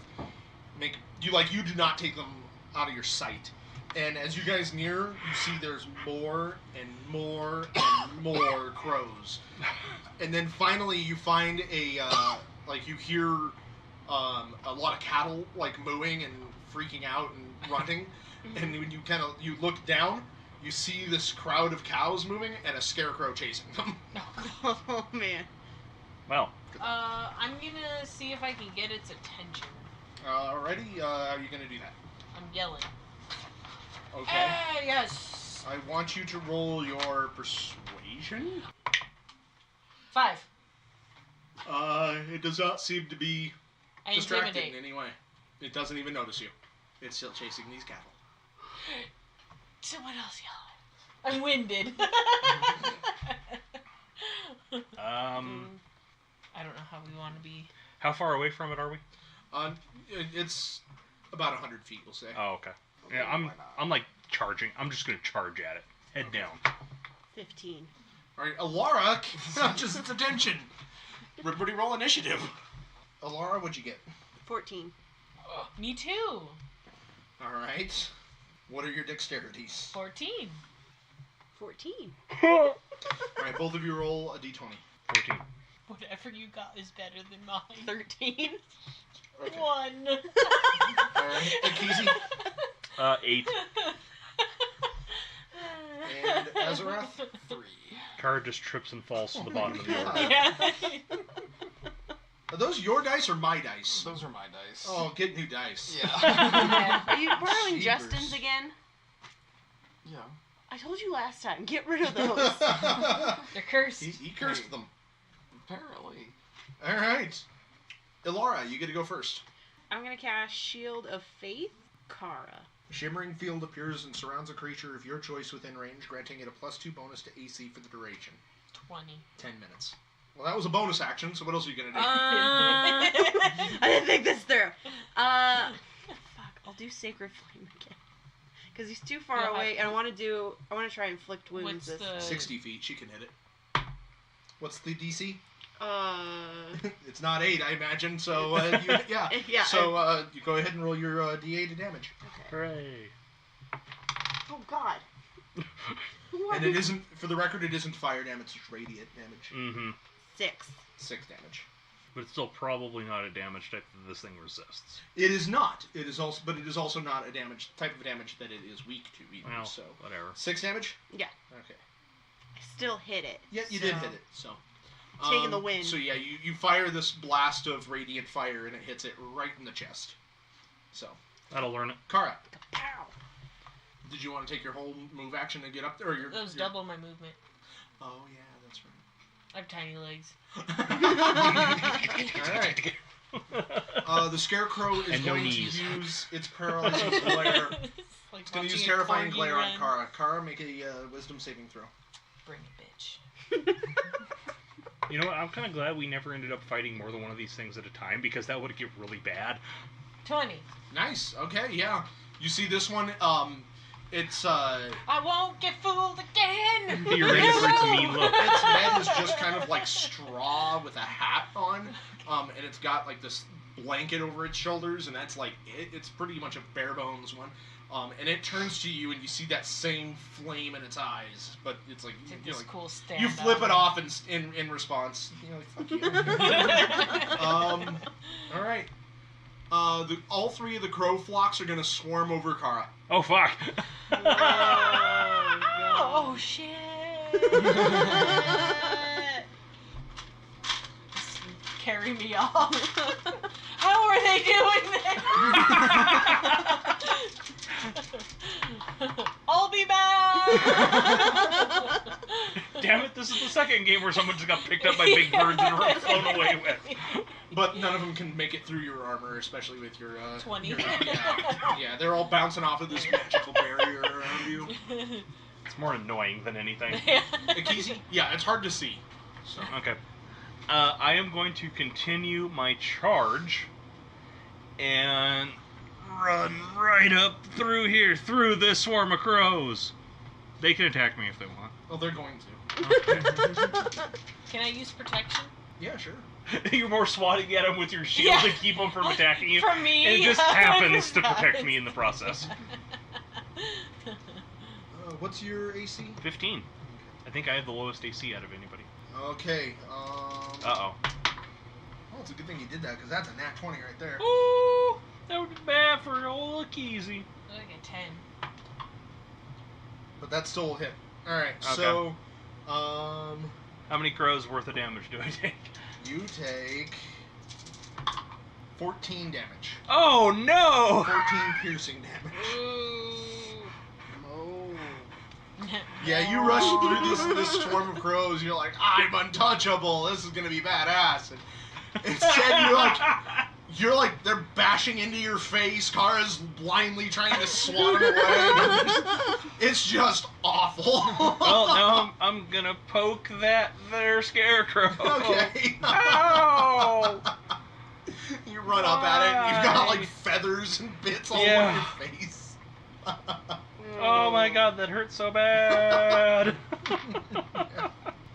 you do not take them out of your sight. And as you guys near, you see there's more and more and more crows. And then finally, you find you hear a lot of cattle mooing and freaking out and grunting. And when you look down, you see this crowd of cows moving and a scarecrow chasing them. Oh, man. Well, I'm gonna see if I can get its attention. Alrighty, how are you gonna do that? I'm yelling. Okay. Yes! I want you to roll your persuasion. 5. It does not seem to be I distracted in intimidate. any way. It doesn't even notice you. It's still chasing these cattle. Someone else yell. I'm winded. I don't know how we want to be. how far away from it are we? It's about 100 feet, we'll say. Oh, okay. Yeah, I'm like charging. I'm just gonna charge at it. Head down. 15. Alright, Elara catches its attention. Everybody roll initiative. Elara, what'd you get? 14. Me too. Alright. What are your dexterities? 14. 14. Alright, both of you roll a d20. 14. Whatever you got is better than mine. 13. Okay. 1. Alright, Ekizi 8. and Azerath 3. Car just trips and falls to the bottom of the order. Yeah. Are those your dice or my dice? Those are my dice. Oh, get new dice. Yeah. Are you borrowing Jeebers. Justin's again? Yeah. I told you last time. Get rid of those. They're cursed. he cursed them. Apparently. Alright. Elara, you get to go first. I'm going to cast Shield of Faith, Kara. A shimmering field appears and surrounds a creature of your choice within range, granting it a +2 bonus to AC for the duration. 20. 10 minutes. Well, that was a bonus action, so what else are you going to do? I didn't think this through. Fuck, I'll do Sacred Flame again. Because he's too far Yeah. away, and I want to try and inflict wounds. What's the... 60 feet, she can hit it. What's the DC? It's not 8, I imagine, so, yeah. Yeah. So, you go ahead and roll your D8 of damage. Okay. Hooray. Oh, God. And it isn't, for the record, it isn't fire damage, it's radiant damage. Mm-hmm. 6. 6 damage. But it's still probably not a damage type that this thing resists. It is not. It is also, but it is also not a type of damage that it is weak to either. Well, so whatever. 6 damage. Yeah. Okay. still hit it. Yeah, you did hit it. So Taking the win. So yeah, you fire this blast of radiant fire and it hits it right in the chest. So That'll learn it. Kara, Pow. did you want to take your whole move action to get up there? Or That was double my movement. Oh yeah, that's I have tiny legs. right. All right. The scarecrow is And no going to knees. use its paralyzing glare. Like It's going to watching use a terrifying corgi glare on run. Kara. Kara, make a wisdom saving throw. Bring it, bitch. You know what? I'm kind of glad we never ended up fighting more than one of these things at a time, because that would get really bad. 20. Nice. Okay, yeah. You see this one? It's I won't get fooled again. You're ready for its mean look. its head is just kind of like straw with a hat on, and it's got like this blanket over its shoulders, and that's like it's pretty much a bare bones one. And it turns to you, and you see that same flame in its eyes, but it's like Take you know, this like, cool stand you flip up. it off in response. You know, like, fuck you. All right. All three of the crow flocks are gonna swarm over Kara. Oh, fuck. Oh shit! Carry me off. How are they doing this? I'll be back. Damn it, this is the second game where someone just got picked up by big birds and were flown away with. But none of them can make it through your armor, especially with your 20. Yeah, they're all bouncing off of this magical barrier around you. It's more annoying than anything. Ekizi? Yeah, it's hard to see. So Okay. I am going to continue my charge and run right up through here, through this swarm of crows. They can attack me if they want. well, they're going to. Okay. Can I use protection? Yeah, sure. You're more swatting at them with your shield Yeah. to keep them from attacking you. From me, And it just yeah, happens to 100%. protect me in the process. What's your AC? 15. I think I have the lowest AC out of anybody. Okay. Uh-oh. Well, it's a good thing you did that, because that's a nat 20 right there. Ooh, that would be bad for old Ekizi. Like a 10. But that's still a hit. Alright, Okay. so, How many crows worth of damage do I take? you take 14 damage. Oh, no! 14 piercing damage. Ooh. Oh. Yeah, you rush through this swarm of crows, you're like, I'm untouchable, this is gonna be badass. And instead, you're like, they're bashing into your face, Kara's blindly trying to swat them away. It's just awful. Well, now I'm gonna poke that there scarecrow. Okay. Ow! You run up at it, and you've got Why? like feathers and bits all Yeah. over your face. Oh my god, that hurt so bad.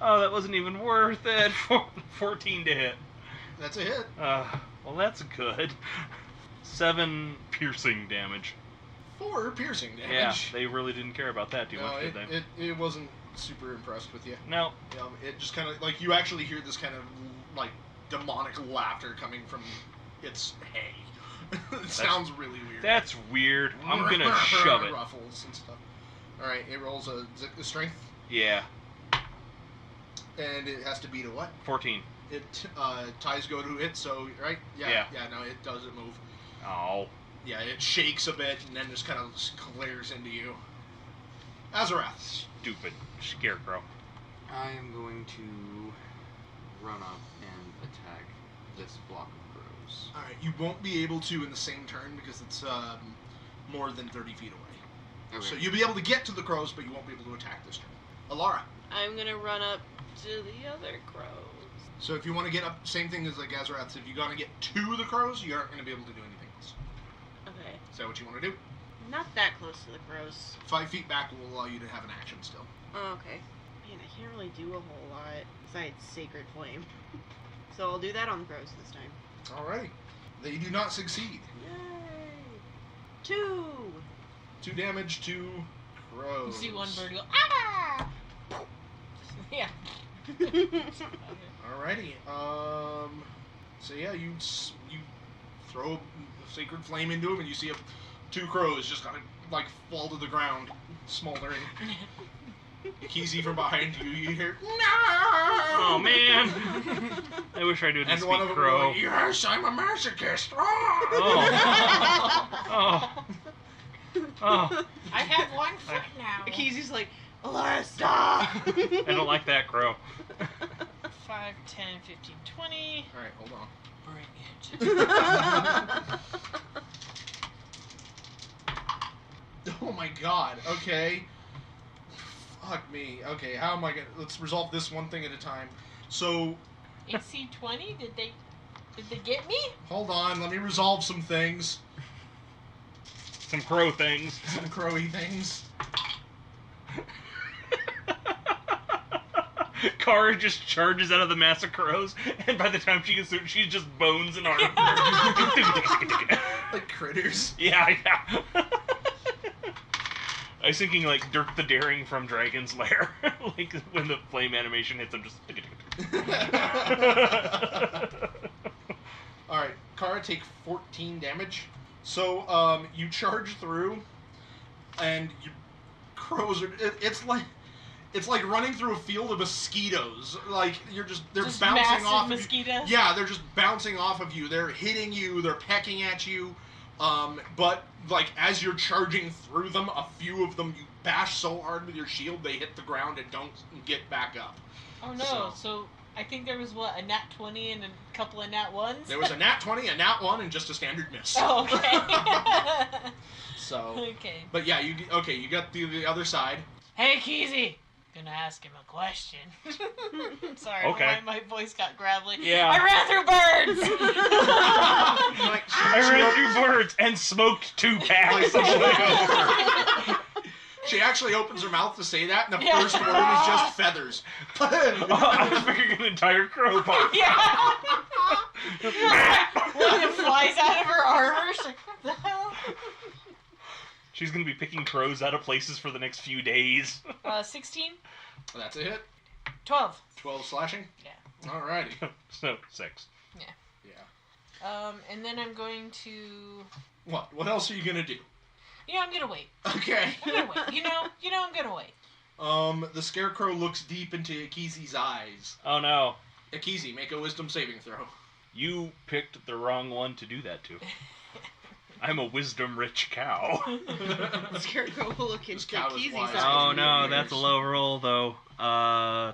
Oh, that wasn't even worth it. 14 to hit. That's a hit. Well, that's good. 7 piercing damage. 4 piercing damage. Yeah, they really didn't care about that too much, did they? It wasn't super impressed with you. No. It just kind of, like, you actually hear this kind of, like, demonic laughter coming from its hay. It sounds really weird. That's weird. I'm gonna shove it. Ruffles and stuff. Alright, it rolls a strength, Yeah. and it has to beat a what? 14. It, ties go to it, so, right? Yeah. Yeah, no, it doesn't move. Oh. Yeah, it shakes a bit, and then just kind of glares into you. Azerath. Stupid scarecrow. I am going to run up and attack this block of crows. Alright, you won't be able to in the same turn because it's more than 30 feet away. Okay. So you'll be able to get to the crows, but you won't be able to attack this turn. Elara. I'm gonna run up to the other crows. So if you want to get up, same thing as like Azerath, if you're going to get to the crows, you aren't going to be able to do anything else. Okay. Is that what you want to do? Not that close to the crows. 5 feet back will allow you to have an action still. Oh, okay. Man, I can't really do a whole lot besides Sacred Flame. So I'll do that on the crows this time. Alrighty. They do not succeed. Yay! 2! 2 damage to You crows. see one bird go, ah! Yeah. Alrighty. So yeah, you throw a sacred flame into him, and you see 2 crows just kind of like fall to the ground, smoldering. Ekizi from behind you, you hear, no! Oh man! I wish I didn't And speak one of them crow. going, yes, I'm a masochist. Oh. Oh. I have 1 foot now. Ekizi's like, Elara, stop! I don't like that crow. 5, 10, 15, 20. Alright, hold on. Bring it. Oh my god, okay. Fuck me. Okay, how am I gonna... Let's resolve this one thing at a time. So, AC 20? Did they get me? hold on, let me resolve some things. Some crow things. Some crowy things. Kara just charges out of the mass of crows, and by the time she gets through, she's just bones and armor. Like critters. Yeah. I was thinking like Dirk the Daring from Dragon's Lair. Like when the flame animation hits him, just... Alright, Kara, take 14 damage. So, you charge through, and you crows are... It's like running through a field of mosquitoes. Like, they're Just bouncing massive off mosquitoes? of you. Yeah, they're just bouncing off of you. They're hitting you, they're pecking at you. But, like, as you're charging through them, a few of them you bash so hard with your shield, they hit the ground and don't get back up. Oh no, so I think there was, what, a nat 20 and a couple of nat 1s? There was a nat 20, a nat 1, and just a standard miss. Oh, okay. So, Okay. but yeah, you got the other side. Hey, Ekizi! Gonna ask him a question. Sorry, Okay. my voice got gravelly. Yeah. I ran through birds! I ran through birds and smoked 2 packs on the way over. She actually opens her mouth to say that, and the Yeah. first word is just feathers. I was figuring an entire crow pop. Yeah! When it flies out of her armor, she's like, what the hell? She's gonna be picking crows out of places for the next few days. 16? That's a hit. 12. 12 slashing? Yeah. Alrighty. So 6. Yeah. And then I'm going to... What? What else are you gonna do? I'm gonna wait. Okay. I'm gonna wait. I'm gonna wait. The scarecrow looks deep into Ekizi's eyes. Oh no. Ekizi, make a wisdom saving throw. You picked the wrong one to do that to. I'm a wisdom-rich cow. The scarecrow will look into This cow is Ekizi's wise. eyes. Oh no, that's a low roll though.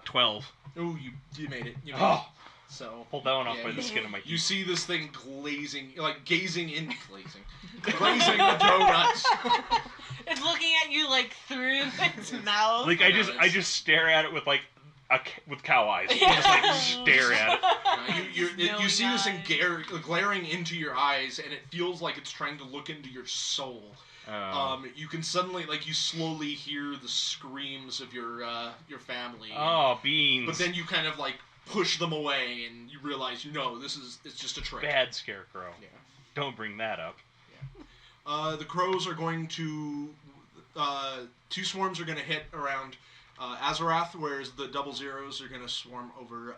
12. Ooh, you made it. You made Oh. it. So, Pulled that one off yeah, by the skin of my you teeth. see this thing glazing the donuts. It's looking at you like through its mouth. Like I just stare at it with like with cow eyes. I just like stare at it. You see this thing Knowing glaring into your eyes, and it feels like it's trying to look into your soul. You can suddenly, you slowly hear the screams of your family. Oh, beans. But then you kind of push them away, and you realize, it's just a trick. Bad scarecrow. Yeah. Don't bring that up. The crows are going to, 2 swarms are going to hit around Azerath, whereas the double zeros are going to swarm over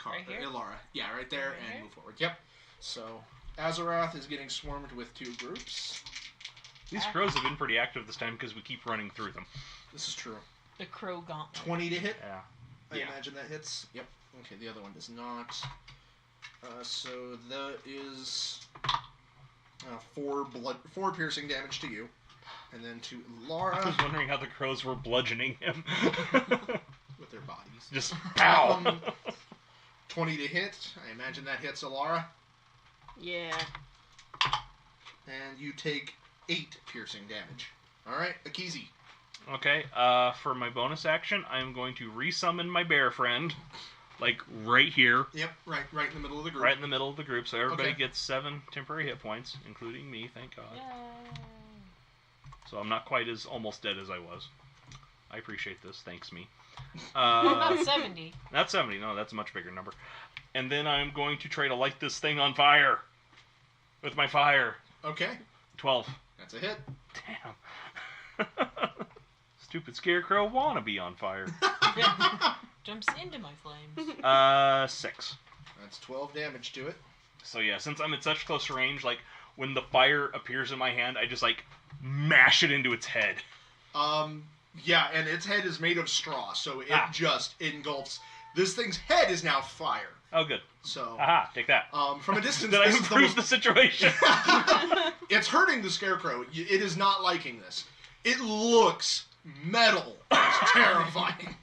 Right here? Elara. Yeah, right there, Right and here? move forward. Yep. So Azerath is getting swarmed with 2 groups. These crows have been pretty active this time because we keep running through them. This is true. The crow gauntlet. 20 to hit. Yeah. I Yeah. imagine that hits. Yep. Okay, the other one does not. So that is 4 piercing damage to you, and then to I was Elara wondering how the crows were bludgeoning him. with their bodies. Just pow. 20 to hit. I imagine that hits Elara, Yeah. and you take 8 piercing damage. All right, Ekizi. Okay, for my bonus action, I'm going to resummon my bear friend, right here, Yep, right in the middle of the group. right in the middle of the group, so everybody Okay. gets 7 temporary hit points, including me, thank God. Yay. So I'm not quite as almost dead as I was. I appreciate this, thanks me. Not 70. Not 70, no, that's a much bigger number. And then I'm going to try to light this thing on fire. With my fire. Okay, 12. that's a hit. Damn. Stupid scarecrow wanna be on fire. Jumps into my flames. 6. That's 12 damage to it. So yeah, since I'm at such close range, when the fire appears in my hand, I just mash it into its head. Yeah, and its head is made of straw, so it just engulfs. This thing's head is now fire. Oh, good. So, Aha, take that. from a distance, Did I this is improve the situation? It's hurting the scarecrow. It is not liking this. It looks metal. It's terrifying.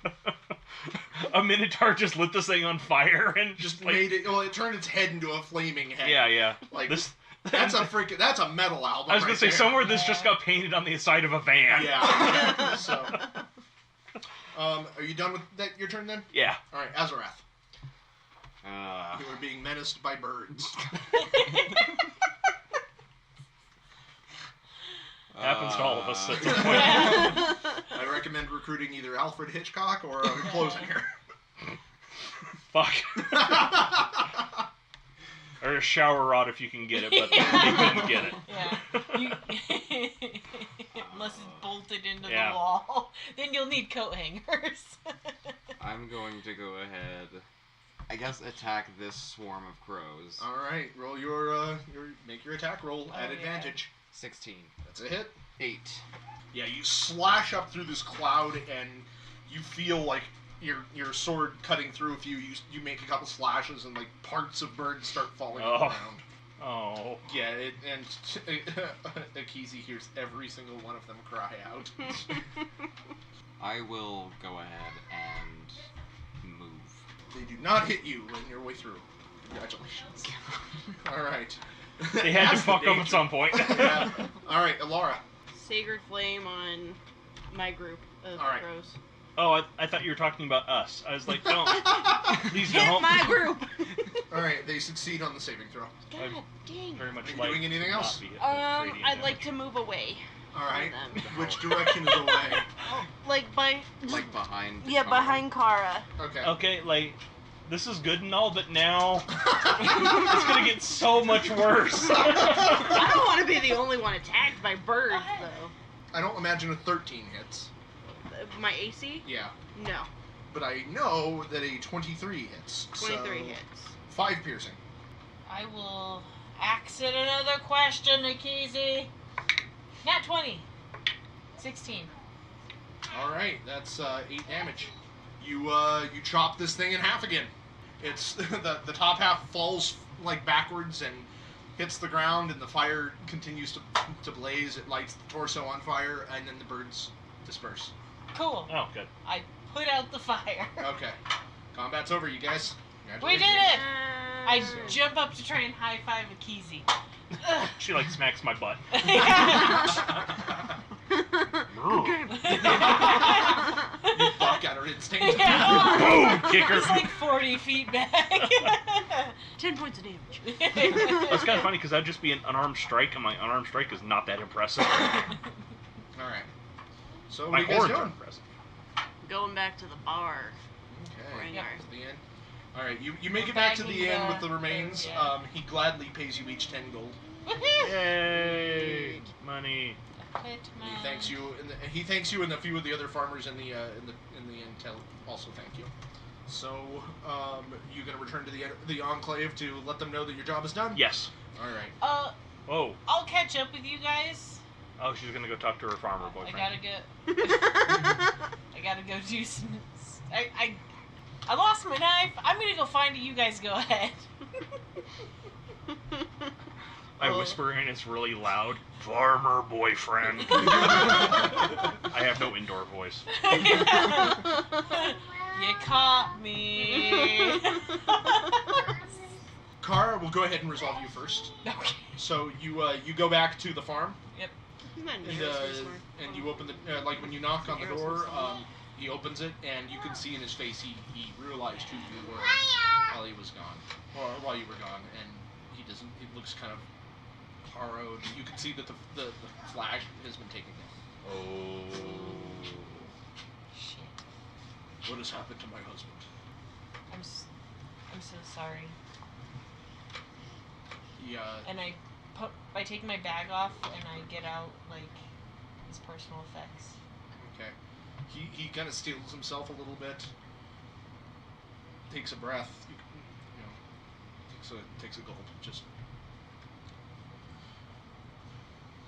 A minotaur just lit this thing on fire and Just like, made it. Well, it turned its head into a flaming head. Yeah. Like This. that's a metal album. I was gonna say there. somewhere this just got painted on the side of a van. Yeah. So, are you done with that? Your turn then. Yeah. All right, Azerath. You are being menaced by birds. Happens to all of us at some point. I recommend recruiting either Alfred Hitchcock or a closer. Fuck. Or a shower rod if you can get it, but you couldn't get it. Yeah. Unless it's bolted into the wall. Then you'll need coat hangers. I'm going to go ahead, I guess, attack this swarm of crows. All right, roll your make your attack roll at yeah. advantage. 16. That's a hit. 8. Yeah, you slash up through this cloud, and you feel like your sword cutting through a few. You make a couple slashes, and like parts of birds start falling on the ground. Oh. Yeah, and Ekizi hears every single one of them cry out. I will go ahead and move. They do not hit you on your way through. Congratulations. All right. They had to That's the fuck up danger. at some point. Yeah. All right, Elara. Sacred flame on my group of All right. crows. Oh, I thought you were talking about us. I was like, don't. Please Hit don't. my group! All right, they succeed on the saving throw. God dang. Very much Are you like doing anything not else? be hit with radiant I'd like damage. to move away. All right. Them. Which direction is away? Like by... Like behind. Yeah, Kara. behind Kara. Okay. Okay, like, this is good and all, but now it's gonna get so much worse. I don't want to be the only one attacked by birds, though. I don't imagine a 13 hits. My AC? Yeah. No. But I know that a 23 hits. 23 so hits. 5 piercing. I will axe it another question, Ekizi. Nat 20. 16. All right, that's 8 damage. You chop this thing in half again. It's the top half falls like backwards and hits the ground, and the fire continues to blaze. It lights the torso on fire, and then the birds disperse. Cool. Oh, good. I put out the fire. Okay, combat's over, you guys. We did Congratulations. it! I jump up to try and high five Ekizi. She like smacks my butt. You buck at her instinct. Yeah. Boom! Kick her. It's like 40 feet back. 10 points of damage. That's kind of funny because that'd just be an unarmed strike, and my unarmed strike is not that impressive. All right. So My what are you guys horns are doing? impressive. Going back to the bar. Okay. Yep. To the end. All right. You make We're it back to bagging the end the with the remains. thing, yeah. He gladly pays you each 10 gold. Yay! Money. He thanks you, and a few of the other farmers in the intel also thank you. So, you gonna return to the enclave to let them know that your job is done? Yes. All right. Whoa. I'll catch up with you guys. Oh, she's gonna go talk to her farmer boyfriend. I gotta go do some. I lost my knife. I'm gonna go find it. You guys go ahead. I whisper and it's really loud. Farmer boyfriend. I have no indoor voice. You caught me. Kara, we'll go ahead and resolve you first. Okay. So you go back to the farm, He's not and nearly so smart. you open the like when you knock on the door, he opens it, and you can see in his face he realized who you were while he was gone, or while you were gone, and he doesn't. He looks kind of harrowed. You can see that the flag has been taken down. Oh. Shit. What has happened to my husband? I'm so sorry. He And I take my bag off and I get out like his personal effects. okay. He kind of steels himself a little bit. Takes a breath. Takes a gulp. Just.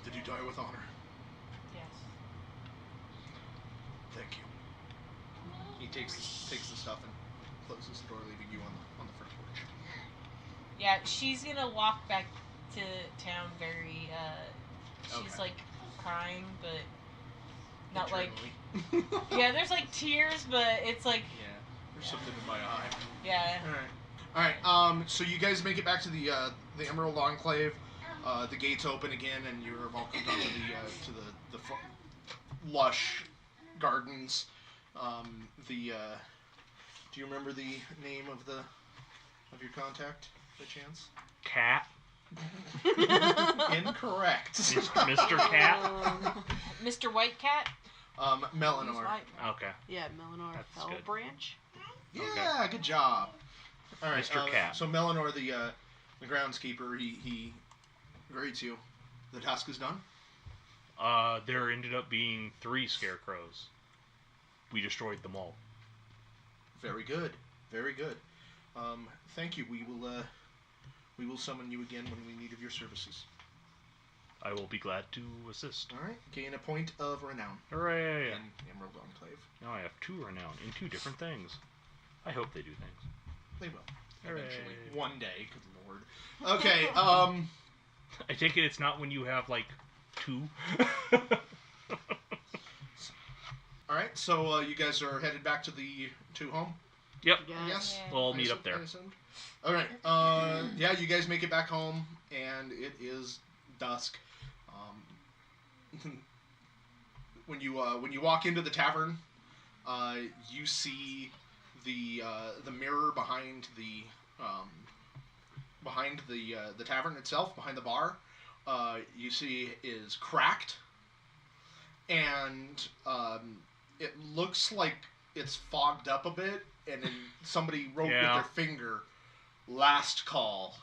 Did you die with honor? Yes. Thank you. He takes the stuff and closes the door, leaving you on the front porch. Yeah, she's gonna walk back to town very, she's Okay. like crying, but not Internally. like, yeah, there's like tears, but it's like, Yeah, there's something in my eye. yeah. All right. So you guys make it back to the Emerald Enclave. The gates open again, and you're welcomed onto the lush gardens. Do you remember the name of your contact, by chance? Cat. Incorrect. Mr. Cat. Mr. White Cat? Melanor. Okay. Yeah, Melanor That's Fell good. Branch. Yeah, good job. All right, Mr. Cat. So Melanor, the groundskeeper, he greets you. The task is done. There ended up being 3 scarecrows. We destroyed them all. Very good. Very good. Thank you. We will summon you again when we need of your services. I will be glad to assist. All right. Gain a point of renown Hooray! in Emerald Enclave. Now I have 2 renown in 2 different things. I hope they do things. They will. Hooray. Eventually. One day. Good lord. Okay. I take it it's not when you have like 2. All right. So you guys are headed back to home. Yep. Yes. Yeah. We'll all meet up there. All right. Yeah, you guys make it back home, and it is dusk. When you walk into the tavern, you see the mirror behind the tavern itself, behind the bar. You see is cracked, and it looks like it's fogged up a bit, and then somebody wrote with their finger, "Last call."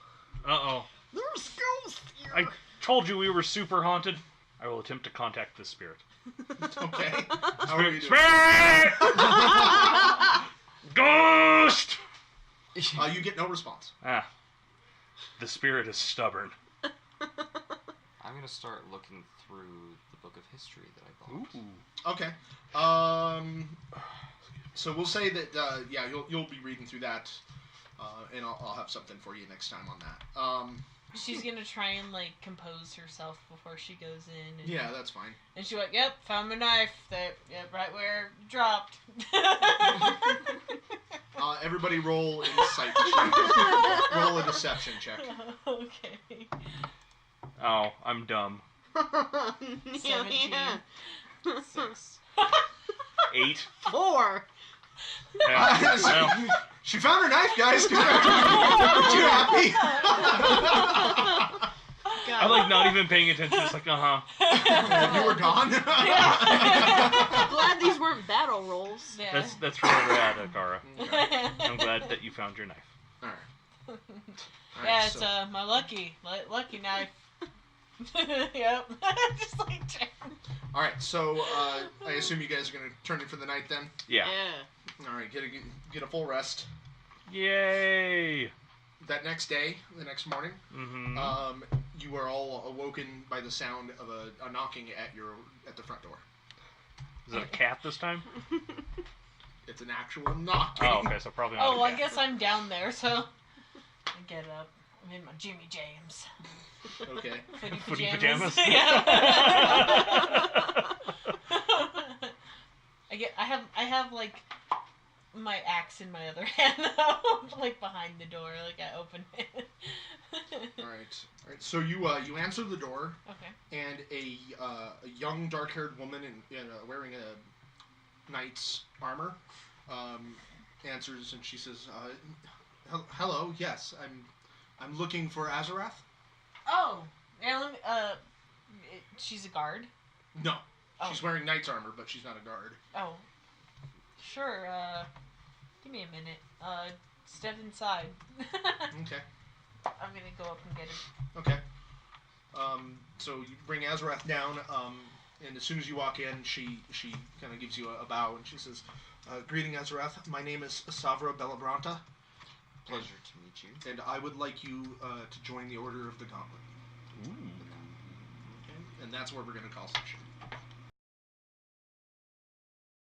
Uh-oh. There's ghosts here. I told you we were super haunted. I will attempt to contact the spirit. Okay. How are you doing? Spirit! Ghost! You get no response. Ah. The spirit is stubborn. I'm gonna start looking through the book of history that I bought. Ooh. Okay. So we'll say that yeah, you'll be reading through that, and I'll have something for you next time on that. She's gonna try and like compose herself before she goes in. And, Yeah, that's fine. And she's like, "Yep, found my knife. Yep, right where it dropped." Everybody roll insight check. Roll a deception check. Okay. Oh, I'm dumb. 17. 6. 8. 4. Yeah. Well, She found her knife, guys. Aren't you happy? I'm like not even paying attention. It's like, uh-huh. You were gone. Glad these weren't battle rolls. Yeah. That's really rad, Akara. Okay. I'm glad that you found your knife. All right. All right, Yeah, it's so- my lucky knife. Yep. Just like All right, so I assume you guys are gonna turn in for the night then. Yeah. All right, get a full rest. Yay! That next day, the next morning, Mm-hmm. you are all awoken by the sound of a knocking at the front door. Is it a cat this time? It's an actual knocking. Oh, okay, so probably not Oh, a I cat. guess I'm down there, so I get up. I'm in my Jimmy James. Okay. Footy pajamas? Yeah. I have like my axe in my other hand though, like behind the door, like I open it. All right. So you answer the door, Okay. and a young dark-haired woman wearing a knight's armor answers, and she says, "Hello. Yes, I'm looking for Azerath." Oh, yeah. Let me, she's a guard. No, Oh. she's wearing knight's armor, but she's not a guard. Oh, sure. Give me a minute. Step inside. Okay. I'm gonna go up and get him. Okay. So you bring Azerath down, and as soon as you walk in, she kind of gives you a bow, and she says, "Greeting, Azerath. My name is Savra Bellabranta, Pleasure to meet you. and I would like you to join the Order of the Gauntlet." Ooh. Okay. And that's where we're going to call session.